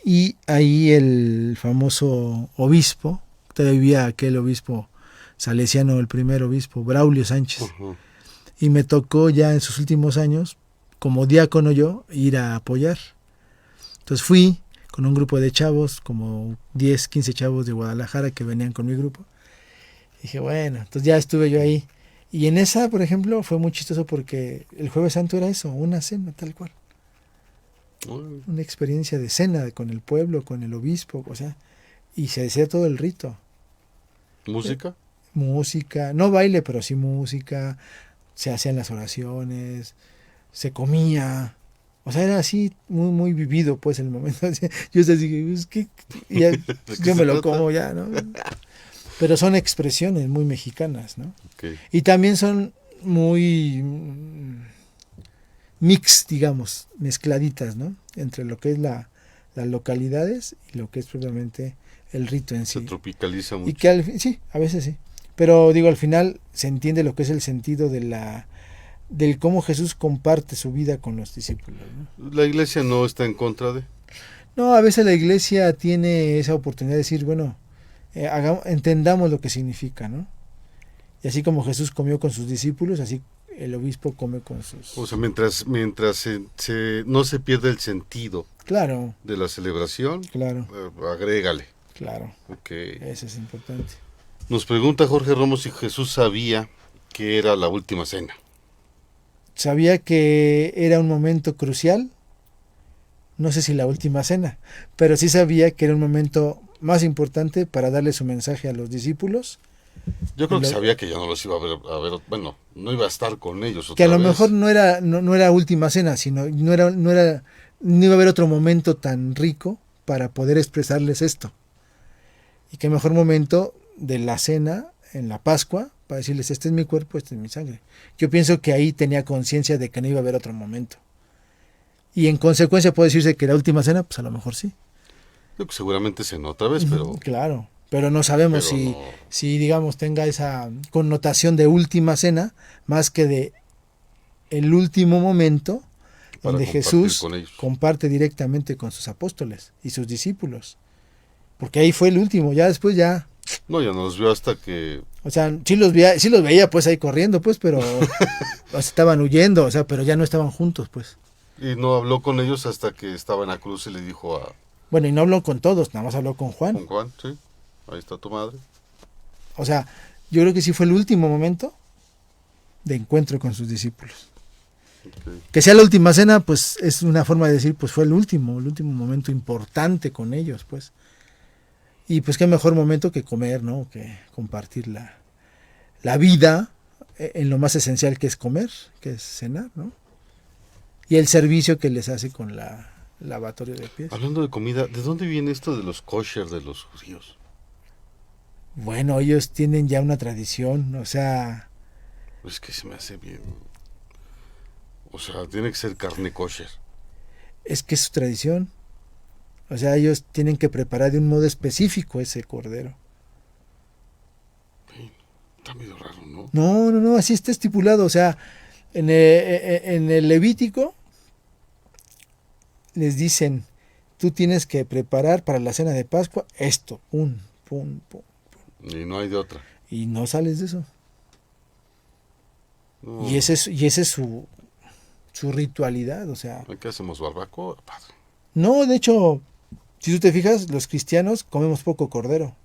y ahí el famoso obispo, todavía vivía aquel obispo salesiano, el primer obispo, Braulio Sánchez, Ujú. y me tocó ya en sus últimos años, como diácono yo, ir a apoyar. Entonces fui con un grupo de chavos, como 10, 15 chavos de Guadalajara que venían con mi grupo. Dije, bueno, entonces ya estuve yo ahí. Y en esa, por ejemplo, fue muy chistoso porque el Jueves Santo era eso, una cena tal cual. Uy, Una experiencia de cena con el pueblo, con el obispo, o sea, y se decía todo el rito. ¿música? Música, no baile, pero sí música, se hacían las oraciones, se comía. O sea, era así muy, muy vivido, pues, el momento. Yo dije, pues, ¿qué? Y ya, ¿De qué yo se me lo trata? como ya, ¿no? Pero son expresiones muy mexicanas, ¿no? Ok. Y también son muy mix, digamos, mezcladitas, ¿no? Entre lo que es las localidades y lo que es propiamente el rito en Se sí. tropicaliza Y mucho. que sí, a veces sí. Pero digo, al final se entiende lo que es el sentido del cómo Jesús comparte su vida con los discípulos, ¿no? La iglesia no está en contra de. No, a veces la iglesia tiene esa oportunidad de decir, bueno, entendamos lo que significa, ¿no? Y así como Jesús comió con sus discípulos, así el obispo come con sus... O sea, mientras no se pierde el sentido Claro, de la celebración, claro, agrégale. claro, Ok. eso es importante. Nos pregunta Jorge Romo si Jesús sabía que era la última cena. Sabía que era un momento crucial, no sé si la última cena, pero sí sabía que era un momento más importante para darle su mensaje a los discípulos, Yo creo que Lo- sabía que ya no los iba a ver, bueno, no iba a estar con ellos que a otra lo vez. mejor no era última cena, sino no iba a haber otro momento tan rico para poder expresarles esto. Y qué mejor momento de la cena en la Pascua para decirles, este es mi cuerpo, este es mi sangre. Yo pienso que ahí tenía conciencia de que no iba a haber otro momento. Y en consecuencia puede decirse que la última cena, pues a lo mejor sí. Creo que seguramente cenó otra vez, pero, Claro, pero no sabemos pero si, no. si, digamos, tenga esa connotación de última cena, más que de el último momento Para donde compartir Jesús con ellos. comparte directamente con sus apóstoles y sus discípulos. Porque ahí fue el último, ya después ya, No, ya nos vio hasta que. o sea, sí los veía pues ahí corriendo, pues, pero o sea, estaban huyendo, o sea, pero ya no estaban juntos, pues. Y no habló con ellos hasta que estaba en la cruz y le dijo a Bueno, y no habló con todos, nada más habló con Juan. Juan, sí, ahí está tu madre. O sea, yo creo que sí fue el último momento de encuentro con sus discípulos. Ok. Que sea la última cena, pues es una forma de decir, pues fue el último momento importante con ellos, pues. Y pues qué mejor momento que comer, ¿no? Que compartir la vida en lo más esencial que es comer, que es cenar, ¿no? Y el servicio que les hace con la lavatorio de pies. Hablando de comida, ¿de dónde viene esto de los kosher de los judíos? Bueno, ellos tienen ya una tradición, o sea, Es que se me hace bien. O sea, tiene que ser carne kosher. es que es su tradición. O sea, ellos tienen que preparar de un modo específico ese cordero. Está medio raro, ¿no? No, así está estipulado. O sea, en el Levítico les dicen, tú tienes que preparar para la cena de Pascua esto, pum. Y no hay de otra. Y no sales de eso. No. Y ese es su ritualidad, o sea. ¿Aquí hacemos barbacoa, padre? No, de hecho, si tú te fijas, los cristianos comemos poco cordero.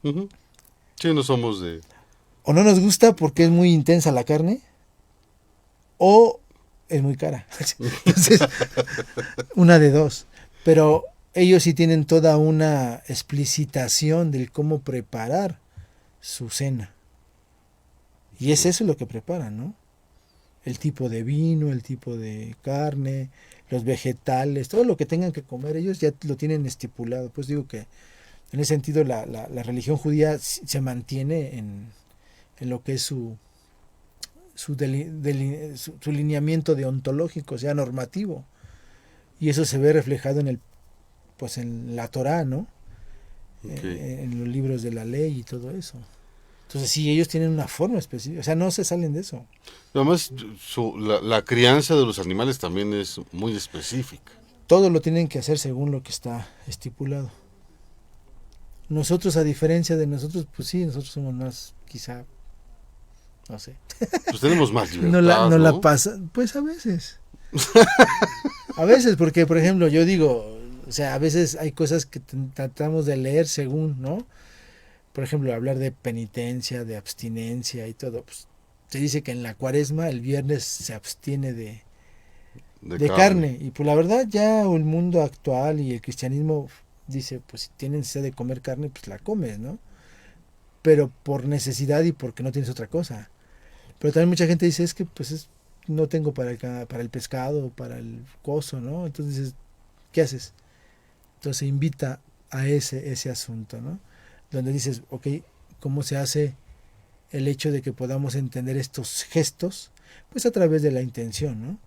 Ujú. Sí, no somos de. O no nos gusta porque es muy intensa la carne, o es muy cara. Entonces, una de dos. Pero ellos sí tienen toda una explicitación del cómo preparar su cena. Y es eso lo que preparan, ¿no? El tipo de vino, el tipo de carne, los vegetales, todo lo que tengan que comer, ellos ya lo tienen estipulado. Pues digo que en ese sentido la religión judía se mantiene en lo que es su lineamiento deontológico, o sea, normativo. Y eso se ve reflejado en la Torá, ¿no? En los libros de la ley y todo eso. Entonces sí, ellos tienen una forma específica, o sea, no se salen de eso. Además, la crianza de los animales también es muy específica. Todo lo tienen que hacer según lo que está estipulado. Nosotros, a diferencia de nosotros, pues sí, nosotros somos más, quizá, no sé. Pues tenemos más libertad, no la pasa, pues a veces. A veces, porque por ejemplo, yo digo, o sea, a veces hay cosas que tratamos de leer según, ¿no? Por ejemplo, hablar de penitencia, de abstinencia y todo. Pues, se dice que en la Cuaresma el viernes se abstiene de carne. Y pues la verdad ya el mundo actual y el cristianismo dice, pues si tienes necesidad de comer carne, pues la comes, ¿no? Pero por necesidad y porque no tienes otra cosa. Pero también mucha gente dice, es que pues no tengo para el pescado, para el coso, ¿no? Entonces dices, ¿qué haces? Entonces invita a ese asunto, ¿no? Donde dices, ok, ¿cómo se hace el hecho de que podamos entender estos gestos? Pues a través de la intención, ¿no?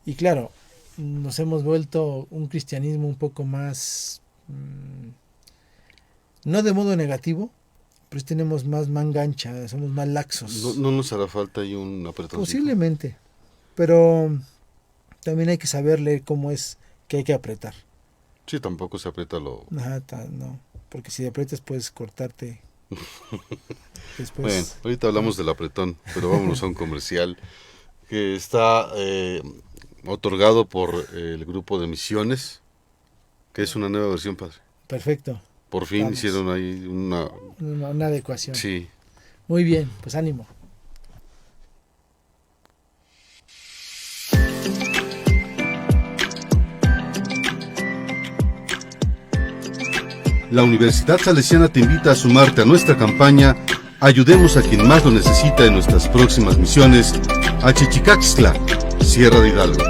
Y claro, nos hemos vuelto un cristianismo un poco más, no de modo negativo, pero tenemos más mangancha, somos más laxos. No nos hará falta ahí un apretón. Posiblemente, pero también hay que saber leer cómo es que hay que apretar. Sí, tampoco se aprieta lo... Ajá, no, porque si aprietas puedes cortarte. Después... Bueno, ahorita hablamos del apretón, pero vámonos a un comercial que está otorgado por el grupo de misiones, que es una nueva versión, padre. Perfecto. Por fin hicieron ahí una adecuación. Sí. Muy bien, pues ánimo. La Universidad Salesiana te invita a sumarte a nuestra campaña Ayudemos a quien más lo necesita en nuestras próximas misiones a Chichicaxtla, Sierra de Hidalgo.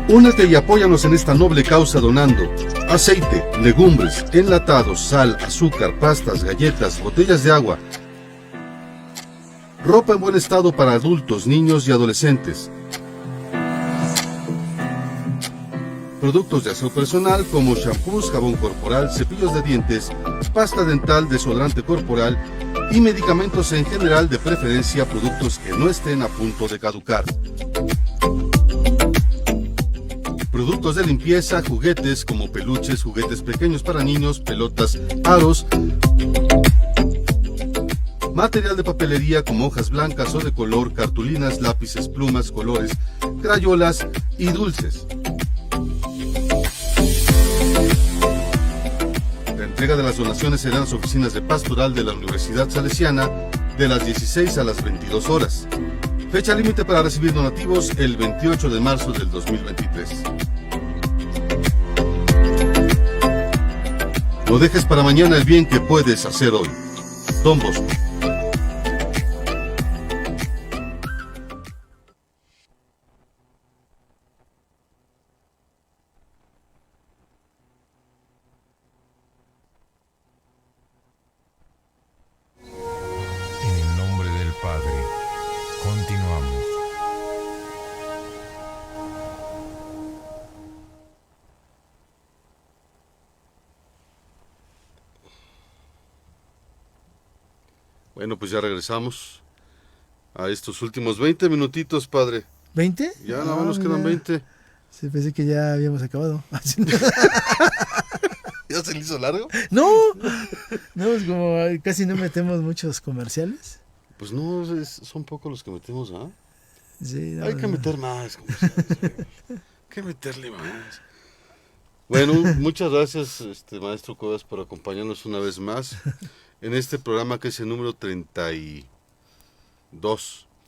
Únete y apóyanos en esta noble causa donando aceite, legumbres, enlatados, sal, azúcar, pastas, galletas, botellas de agua, ropa en buen estado para adultos, niños y adolescentes, productos de aseo personal como shampoos, jabón corporal, cepillos de dientes, pasta dental, desodorante corporal y medicamentos en general, de preferencia productos que no estén a punto de caducar. Productos de limpieza, juguetes como peluches, juguetes pequeños para niños, pelotas, aros, material de papelería como hojas blancas o de color, cartulinas, lápices, plumas, colores, crayolas y dulces. La entrega de las donaciones será en las oficinas de pastoral de la Universidad Salesiana de las 16 a las 22 horas. Fecha límite para recibir donativos el 28 de marzo del 2023. No dejes para mañana el bien que puedes hacer hoy. Don Bosco. En el nombre del Padre, continuamos. Bueno, pues ya regresamos a estos últimos 20 minutitos, padre. ¿20? Ya nada más nos quedan 20. Sí, pensé que ya habíamos acabado. ¿Ya se le hizo largo? No, pues como casi no metemos muchos comerciales. Pues no, son pocos los que metemos, ¿ah? Sí, Hay que meter más comerciales. Hay que meterle más. Bueno, muchas gracias, maestro Cuevas, por acompañarnos una vez más en este programa que es el número 32.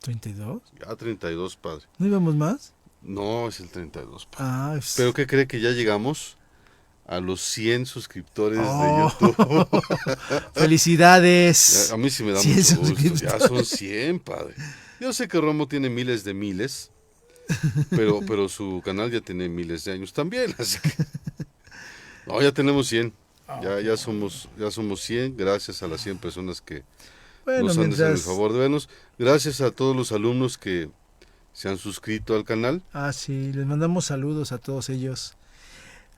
¿32? Ya 32, padre. ¿No íbamos más? No, es el 32, padre. Ah, ¿Pero qué cree que ya llegamos a los 100 suscriptores Oh. de YouTube. Felicidades. A mí sí me da 100 mucho gusto. Ya suscriptores. son 100, padre. Yo sé que Romo tiene miles de miles, pero su canal ya tiene miles de años también, así que... No, ya tenemos 100. Ya somos 100, gracias a las 100 personas que Bueno, nos han hecho el mientras... favor de vernos. Gracias a todos los alumnos que se han suscrito al canal. Ah, sí, les mandamos saludos a todos ellos.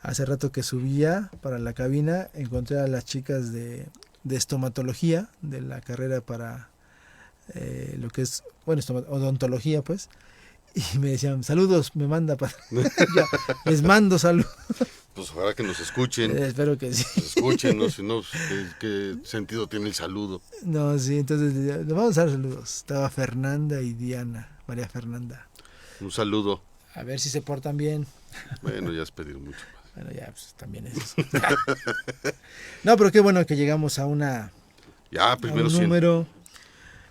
Hace rato que subía para la cabina, encontré a las chicas de estomatología, de la carrera para lo que es, bueno, odontología, pues. Y me decían, saludos, me manda para... Ya, les mando saludos. Pues ojalá que nos escuchen. Espero que sí. Nos escuchen, ¿no? Si no, ¿qué sentido tiene el saludo? No, sí, entonces les vamos a dar saludos. Estaba Fernanda y Diana, María Fernanda. Un saludo. A ver si se portan bien. Bueno, ya es pedir mucho. Bueno, ya, pues también es eso. No, pero qué bueno que llegamos a Ya, a primero un 100. número.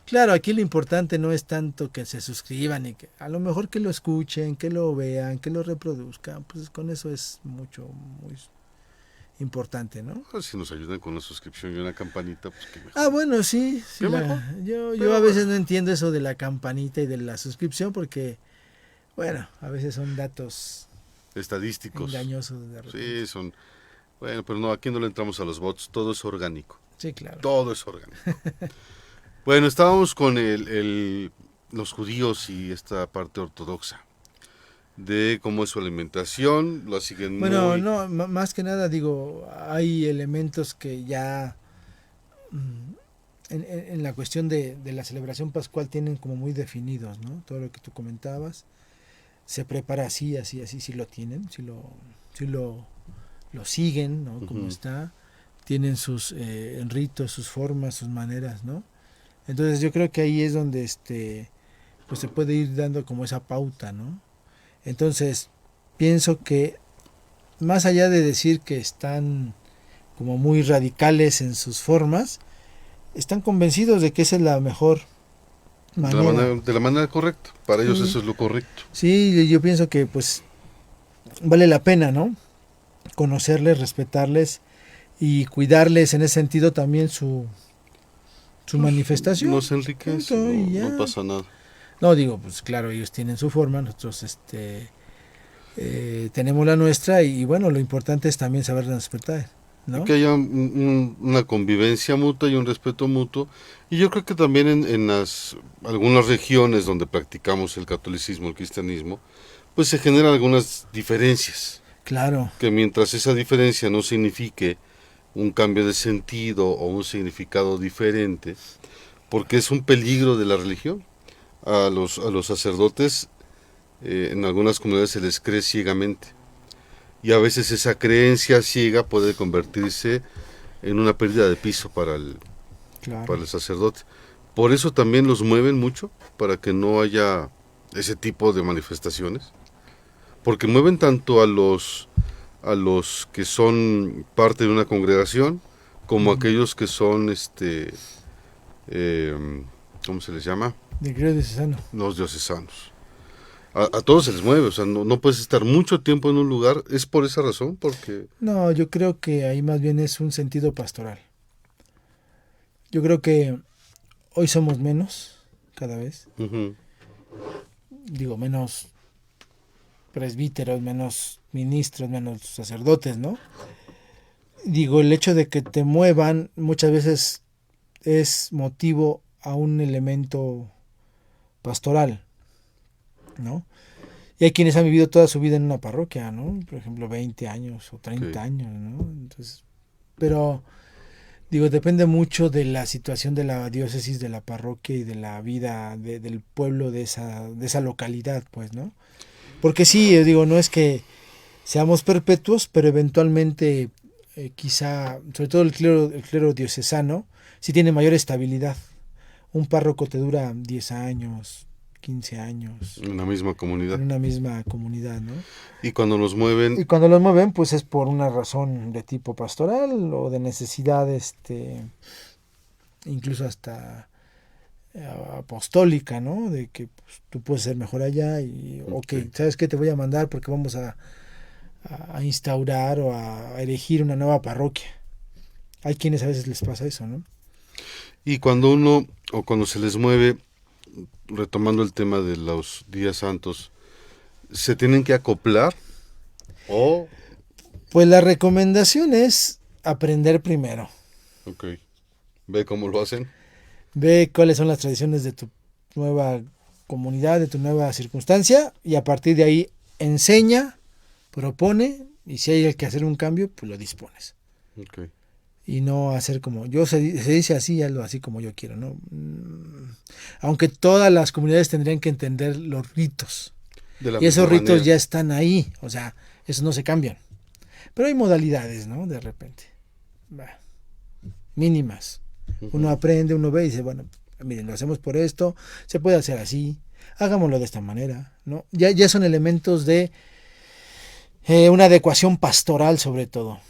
Claro, aquí lo importante no es tanto que se suscriban y que a lo mejor que lo escuchen, que lo vean, que lo reproduzcan, pues con eso es muy importante, ¿no? Pues si nos ayudan con una suscripción y una campanita, pues qué mejor. Ah, bueno, sí, Qué mejor. yo Pero a veces bueno. no entiendo eso de la campanita y de la suscripción porque, bueno, a veces son datos Estadísticos. engañosos de repente. Sí, son... Bueno, pero no, aquí no le entramos a los bots, todo es orgánico. Sí, claro. Todo es orgánico. Bueno, estábamos con los judíos y esta parte ortodoxa de cómo es su alimentación, lo siguen Bueno, muy... no, más que nada digo, hay elementos que ya en la cuestión de la celebración pascual tienen como muy definidos, ¿no? Todo lo que tú comentabas, se prepara así, sí lo tienen, sí lo siguen, ¿no? Como Ujú. está, tienen sus ritos, sus formas, sus maneras, ¿no? Entonces yo creo que ahí es donde pues se puede ir dando como esa pauta, ¿no? Entonces, pienso que más allá de decir que están como muy radicales en sus formas, están convencidos de que esa es la mejor manera. De la manera correcta. Para ellos Sí. eso es lo correcto. Sí, yo pienso que pues vale la pena, ¿no? Conocerles, respetarles y cuidarles en ese sentido también su manifestación. Nos enriquece, Punto, y no ya. pasa nada. No, digo, pues claro, ellos tienen su forma, nosotros tenemos la nuestra y bueno, lo importante es también saber respetar, ¿no? Que haya una convivencia mutua y un respeto mutuo. Y yo creo que también en algunas regiones donde practicamos el catolicismo, el cristianismo, pues se generan algunas diferencias. Claro, Que mientras esa diferencia no signifique un cambio de sentido o un significado diferente, porque es un peligro de la religión. A los sacerdotes en algunas comunidades se les cree ciegamente. Y a veces esa creencia ciega puede convertirse en una pérdida de piso para el claro. sacerdote. Por eso también los mueven mucho, para que no haya ese tipo de manifestaciones. Porque mueven tanto a los que son parte de una congregación, como aquellos que son, ¿cómo se les llama? De creo diocesano. Los diocesanos. A todos se les mueve, o sea, no puedes estar mucho tiempo en un lugar, es por esa razón, porque... No, yo creo que ahí más bien es un sentido pastoral. Yo creo que hoy somos menos, cada vez. Ujú. Digo, menos presbíteros, menos ministros, menos sacerdotes, ¿no? Digo, el hecho de que te muevan muchas veces es motivo a un elemento pastoral, ¿no? Y hay quienes han vivido toda su vida en una parroquia, ¿no? Por ejemplo, 20 años o 30 Sí. años, ¿no? Entonces, pero digo, depende mucho de la situación de la diócesis, de la parroquia y de la vida del pueblo de esa localidad, pues, ¿no? Porque sí, digo, no es que seamos perpetuos, pero eventualmente quizá, sobre todo el clero diocesano, sí tiene mayor estabilidad. Un párroco te dura 10 años, 15 años En la misma comunidad. en una misma comunidad, ¿no? Y cuando nos mueven, Y cuando los mueven, pues es por una razón de tipo pastoral o de necesidad, incluso hasta apostólica, ¿no? De que pues, tú puedes ser mejor allá o que, Sí. ¿sabes qué? Te voy a mandar porque vamos a a instaurar o a erigir una nueva parroquia. Hay quienes a veces les pasa eso, ¿no? Y cuando uno, o cuando se les mueve, retomando el tema de los días santos, ¿se tienen que acoplar? O, Pues la recomendación es aprender primero. ok, ve cómo lo hacen. Ve cuáles son las tradiciones de tu nueva comunidad, de tu nueva circunstancia, y a partir de ahí enseña, propone, y si hay que hacer un cambio, pues lo dispones. Ok. Y no hacer como, se dice así, hazlo así como yo quiero, ¿no? Aunque todas las comunidades tendrían que entender los ritos. De la Y esos misma ritos manera. ya están ahí, o sea, esos no se cambian. Pero hay modalidades, ¿no? De repente. Va. Mínimas. Uno aprende, uno ve y dice, bueno, miren, lo hacemos por esto, se puede hacer así, hagámoslo de esta manera, ¿no? Ya son elementos de una adecuación pastoral sobre todo,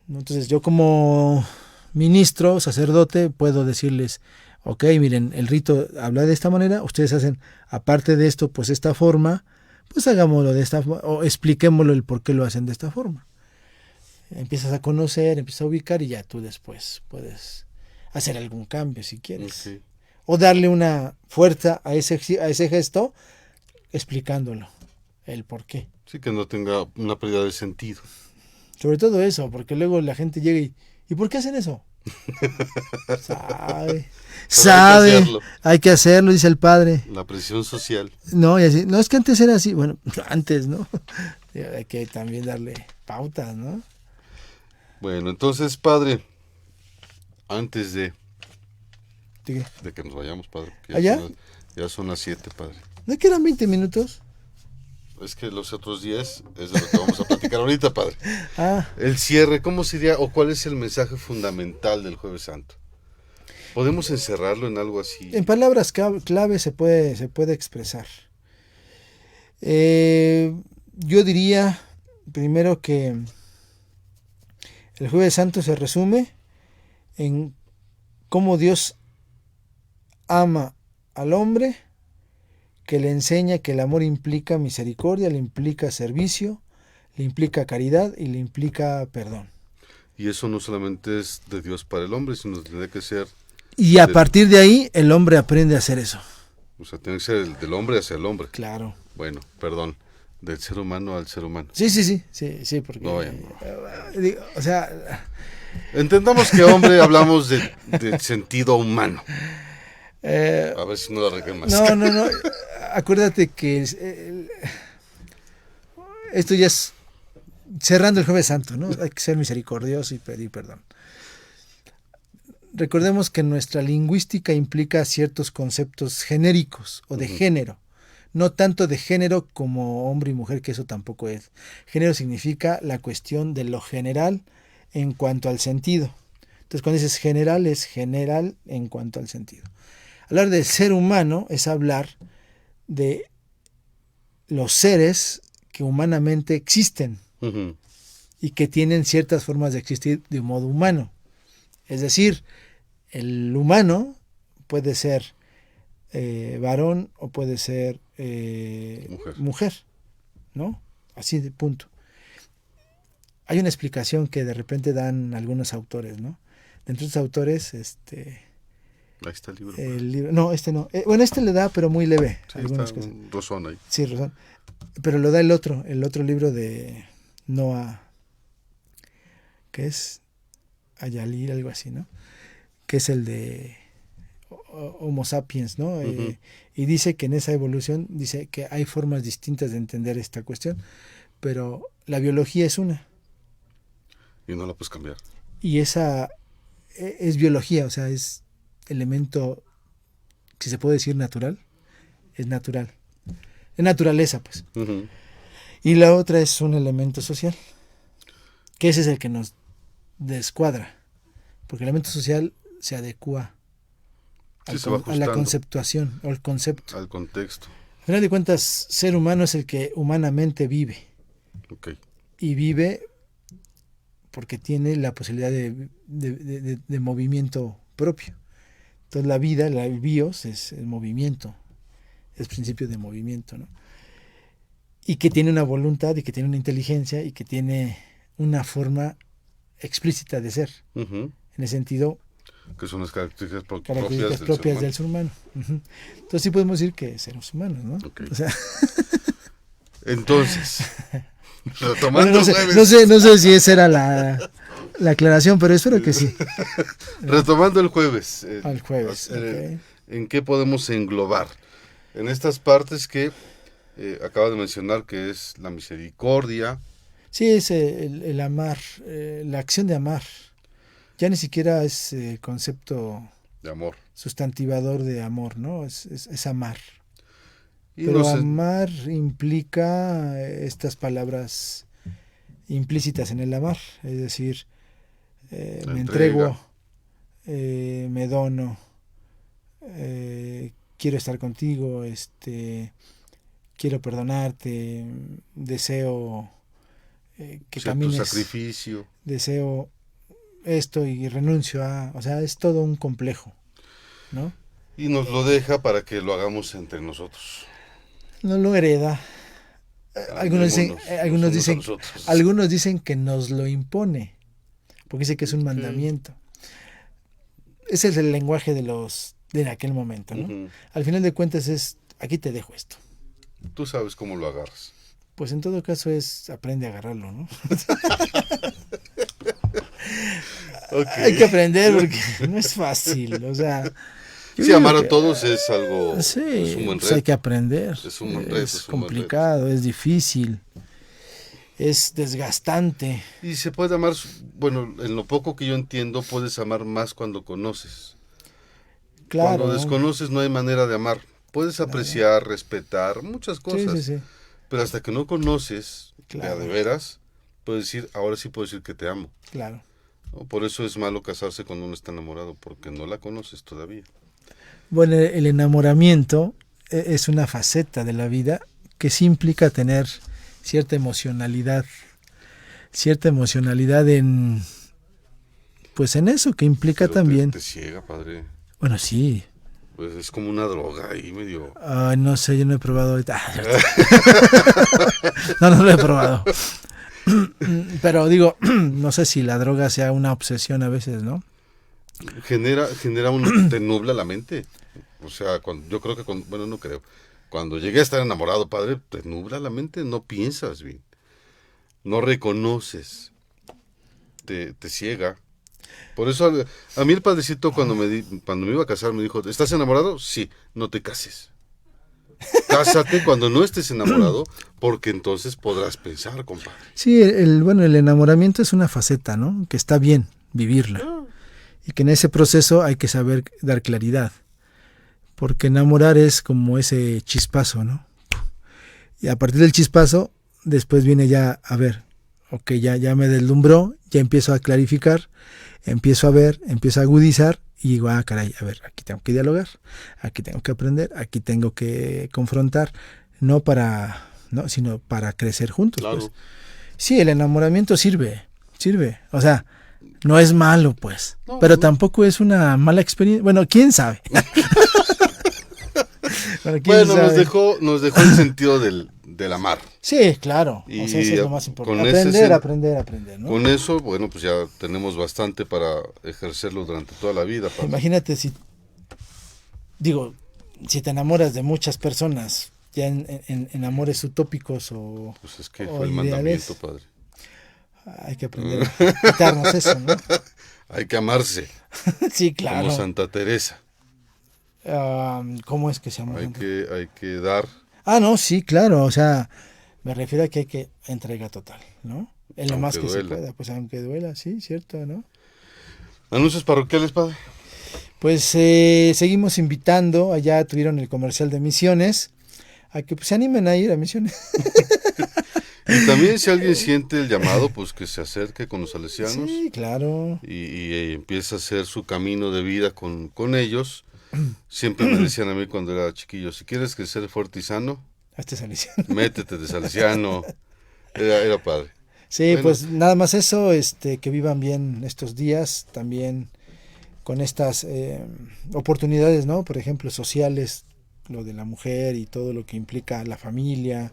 ¿no? Entonces yo como ministro, sacerdote, puedo decirles, ok, miren, el rito habla de esta manera, ustedes hacen, aparte de esto, pues esta forma, pues hagámoslo de esta forma, o expliquémoslo el por qué lo hacen de esta forma. Empiezas a conocer, empiezas a ubicar y ya tú después puedes hacer algún cambio si quieres. Ok. O darle una fuerza a ese gesto explicándolo, el por qué. Sí, que no tenga una pérdida de sentido. Sobre todo eso, porque luego la gente llega ¿y por qué hacen eso? Sabe, hay que hacerlo, dice el padre. La presión social. No, y así, no es que antes era así, bueno, antes, ¿no? Hay que también darle pautas, ¿no? Bueno, entonces, padre, antes de ¿De que nos vayamos, padre. ¿Allá? Ya son las 7, padre. ¿No que eran 20 minutos? Es que los otros 10 es de lo que vamos a platicar ahorita, padre. Ah, El cierre, ¿cómo sería o cuál es el mensaje fundamental del Jueves Santo? ¿Podemos encerrarlo en algo así? en palabras clave se puede expresar. Yo diría primero que el Jueves Santo se resume en cómo Dios ama al hombre, que le enseña que el amor implica misericordia, le implica servicio, le implica caridad y le implica perdón. Y eso no solamente es de Dios para el hombre, sino que tiene que ser, Y a partir de ahí el hombre aprende a hacer eso. o sea, tiene que ser del hombre hacia el hombre. Claro. Bueno, perdón, del ser humano al ser humano. Sí, porque No, ya. o sea, Entendamos que hombre hablamos de sentido humano. eh, A ver si no la regué más. no, acuérdate que esto ya es cerrando el Jueves Santo, ¿no? Hay que ser misericordioso y pedir perdón. Recordemos que nuestra lingüística implica ciertos conceptos genéricos o de género, no tanto de género como hombre y mujer, que eso tampoco es. Género significa la cuestión de lo general en cuanto al sentido. Entonces cuando dices general, es general en cuanto al sentido. Hablar del ser humano es hablar de los seres que humanamente existen Ujú. y que tienen ciertas formas de existir de un modo humano. Es decir, el humano puede ser varón o puede ser mujer, ¿no? Así de punto. Hay una explicación que de repente dan algunos autores, ¿no? Dentro de estos autores, Ahí está el libro. el libro, no, no. Bueno, le da, pero muy leve. Sí, Algunas está cosas. un rozón ahí. Sí, razón. Pero lo da el otro libro de Noah, que es Ayalir, algo así, ¿no? Que es el de Homo sapiens, ¿no? Uh-huh. Y dice que en esa evolución, dice que hay formas distintas de entender esta cuestión, pero la biología es una. Y no la puedes cambiar. Y esa es biología, o sea, es elemento, si se puede decir natural, es natural. Es naturaleza, pues. Uh-huh. Y la otra es un elemento social, que ese es el que nos descuadra, porque el elemento social se adecua a la conceptuación, o al concepto. Al contexto. Al final de cuentas, ser humano es el que humanamente vive. Okay. Y vive porque tiene la posibilidad de movimiento propio. Entonces la vida, el bios, es el movimiento, es principio de movimiento, ¿no? y que tiene una voluntad y que tiene una inteligencia y que tiene una forma explícita de ser. Ujú. En ese sentido, Que son las características características propias del ser humano. Ujú. Entonces sí podemos decir que seres humanos, ¿no? Ok. O sea, Entonces, bueno, retomando no sé, el jueves, no sé si esa era la aclaración, pero espero que sí. retomando el jueves, Al jueves. eh, Ok. ¿en qué podemos englobar? En estas partes que acaba de mencionar, que es la misericordia, Sí, es el amar, la acción de amar. Ya ni siquiera es el concepto de amor. sustantivador de amor, ¿no? Es amar. Y Pero nos, amar implica estas palabras implícitas en el amar, es decir, la me entrega. entrego, me dono, quiero estar contigo, quiero perdonarte, deseo que Cierto camines, sacrificio. deseo esto y renuncio a, o sea, es todo un complejo, ¿no? Y nos lo deja para que lo hagamos entre nosotros. No lo hereda. Algunos dicen, Amémonos los unos a dicen, los otros. algunos dicen que nos lo impone, porque dice que es un Ok. mandamiento. Ese es el lenguaje de aquel momento, ¿no? Ujú. Al final de cuentas es, aquí te dejo esto. Tú sabes cómo lo agarras. Pues en todo caso es, aprende a agarrarlo, ¿no? Ok. Hay que aprender porque no es fácil, o sea... yo Sí, digo amar a que, todos es algo, sí, es un buen pues hay reto. que aprender. Es un buen reto, Es es un buen complicado, es difícil, es desgastante. Y se puede amar, bueno, en lo poco que yo entiendo, puedes amar más cuando conoces. Claro. Cuando desconoces no hay manera de amar. Puedes apreciar, respetar, muchas Sí, cosas. sí, sí. Pero hasta que no conoces, Claro. de veras, puedes decir, ahora sí puedo decir que te amo. Claro. ¿No? Por eso es malo casarse cuando uno está enamorado, porque no la conoces todavía. Bueno, el enamoramiento es una faceta de la vida que sí implica tener cierta emocionalidad en, pues en eso, que implica Pero también, te ciega, padre. bueno, sí, Pues es como una droga ahí medio... no sé, yo no he probado ahorita. No lo he probado. Pero digo, no sé si la droga sea una obsesión a veces, ¿no? Genera te nubla la mente. O sea, yo creo que, bueno, no creo. Cuando llegué a estar enamorado, padre, te nubla la mente, no piensas bien. No reconoces. Te ciega. Por eso a mí el padrecito cuando cuando me iba a casar me dijo, ¿estás enamorado? Sí, no te cases. Cásate cuando no estés enamorado, porque entonces podrás pensar, compadre. Sí, bueno, el enamoramiento es una faceta, ¿no? Que está bien vivirla. Y que en ese proceso hay que saber dar claridad. Porque enamorar es como ese chispazo, ¿no? Y a partir del chispazo, después viene ya, a ver, ok, ya me deslumbró, ya empiezo a clarificar, empiezo a ver, empiezo a agudizar y digo, caray, a ver, aquí tengo que dialogar, aquí tengo que aprender, aquí tengo que confrontar, no, sino para crecer juntos. Claro. Pues. Sí, el enamoramiento sirve, o sea, no es malo, pues, No, pero no. tampoco es una mala experiencia. Bueno, quién sabe. Bueno, nos dejó el sentido del amar. Sí, claro. Y O sea, eso es lo más importante. con ese Aprender, ¿no? Con eso, bueno, pues ya tenemos bastante para ejercerlo durante toda la vida, padre. Imagínate si te enamoras de muchas personas, ya en amores utópicos o Pues es que o fue el ideales, mandamiento, padre. hay que aprender a quitarnos eso, ¿no? Hay que amarse, Sí, claro. como Santa Teresa. ¿Cómo es que se llama? Hay que dar. No, sí, claro, o sea, me refiero a que hay que entrega total, ¿no? En lo Aunque más que duela. se pueda, pues aunque duela, sí, cierto, ¿no? Anuncios parroquiales, padre. Pues seguimos invitando, allá tuvieron el comercial de Misiones, a que pues, se animen a ir a Misiones. Y también si alguien siente el llamado, pues que se acerque con los salesianos Sí, claro. y empiece a hacer su camino de vida con ellos. Siempre me decían a mí cuando era chiquillo, si quieres crecer fuerte y sano, Hasta salesiano. métete de salesiano. Era padre. Sí, Bueno. pues nada más eso, que vivan bien estos días, también con estas oportunidades, ¿no? Por ejemplo, sociales, lo de la mujer y todo lo que implica la familia,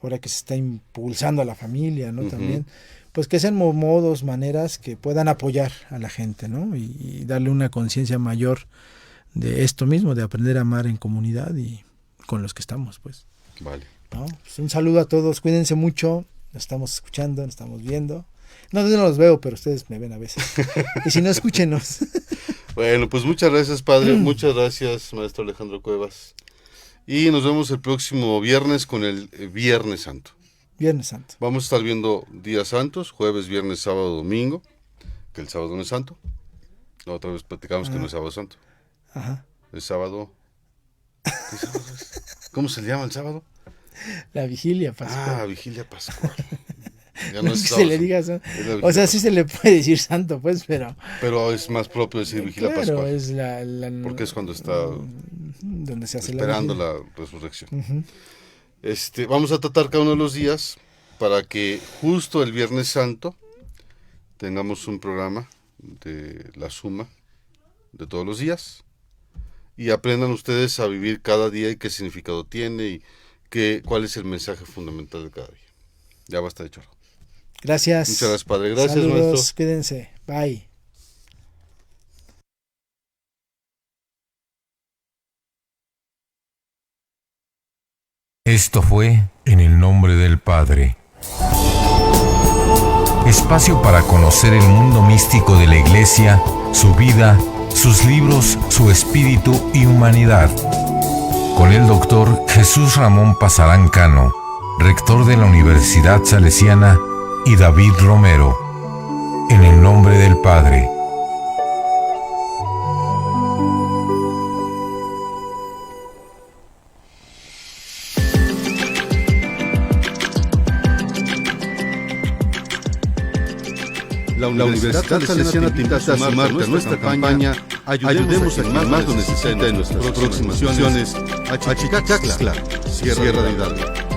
ahora que se está impulsando a la familia, ¿no? También, pues que sean modos, maneras que puedan apoyar a la gente, ¿no? Y darle una conciencia mayor de esto mismo, de aprender a amar en comunidad y con los que estamos, pues. Vale. ¿No? Pues un saludo a todos, cuídense mucho, nos estamos escuchando, nos estamos viendo. No, yo no los veo, pero ustedes me ven a veces. Y si no, escúchenos. Bueno, pues muchas gracias, padre. Muchas gracias, maestro Alejandro Cuevas. Y nos vemos el próximo viernes con el Viernes Santo. Viernes Santo. Vamos a estar viendo días santos, jueves, viernes, sábado, domingo, que el sábado no es santo. La otra vez platicamos que no es sábado santo. Ajá. Es sábado. ¿Qué sábado es? ¿Cómo se le llama el sábado? La vigilia pascual. Vigilia pascual. Ya No es es que se sábado le santo, diga es la o vigilia sea, sí se le puede decir santo, pues, pero... Pero es más propio decir vigilia claro, pascual. es la Porque es cuando está donde se hace esperando la la resurrección. Vamos a tratar cada uno de los días para que justo el Viernes Santo tengamos un programa de la suma de todos los días y aprendan ustedes a vivir cada día y qué significado tiene y cuál es el mensaje fundamental de cada día. Ya basta de chorro. Gracias. Muchas gracias, padre. Gracias, saludos, maestro. Cuídense. Bye. Esto fue En el Nombre del Padre. Espacio para conocer el mundo místico de la Iglesia, su vida, sus libros, su espíritu y humanidad. Con el doctor Jesús Ramón Pasarán Cano, rector de la Universidad Salesiana, y David Romero. En el Nombre del Padre. La Universidad Salesiana te invita a sumarte a nuestra campaña Ayudemos a quien más lo necesita en nuestras próximas misiones a Chichicaxtla, Sierra de Hidalgo.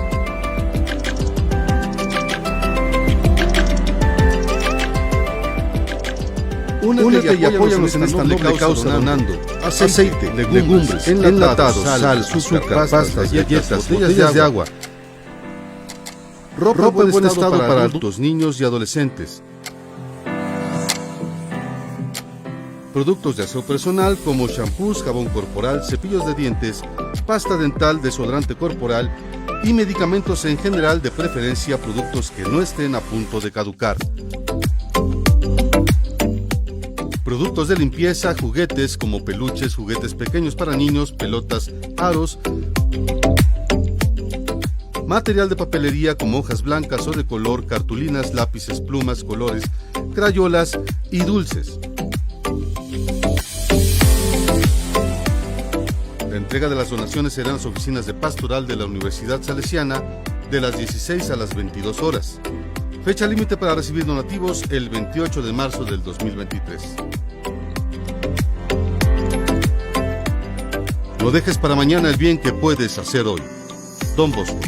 Únete y apóyanos en esta noble causa donando aceite, legumbres, enlatados, sal, azúcar, pastas, galletas, botellas de agua, ropa en buen estado para adultos, niños y adolescentes, productos de aseo personal como shampoos, jabón corporal, cepillos de dientes, pasta dental, desodorante corporal y medicamentos en general, de preferencia productos que no estén a punto de caducar. Productos de limpieza, juguetes como peluches, juguetes pequeños para niños, pelotas, aros, material de papelería como hojas blancas o de color, cartulinas, lápices, plumas, colores, crayolas y dulces. La entrega de las donaciones será en las oficinas de pastoral de la Universidad Salesiana de las 16 a las 22 horas. Fecha límite para recibir donativos el 28 de marzo del 2023. No dejes para mañana el bien que puedes hacer hoy. Don Bosco.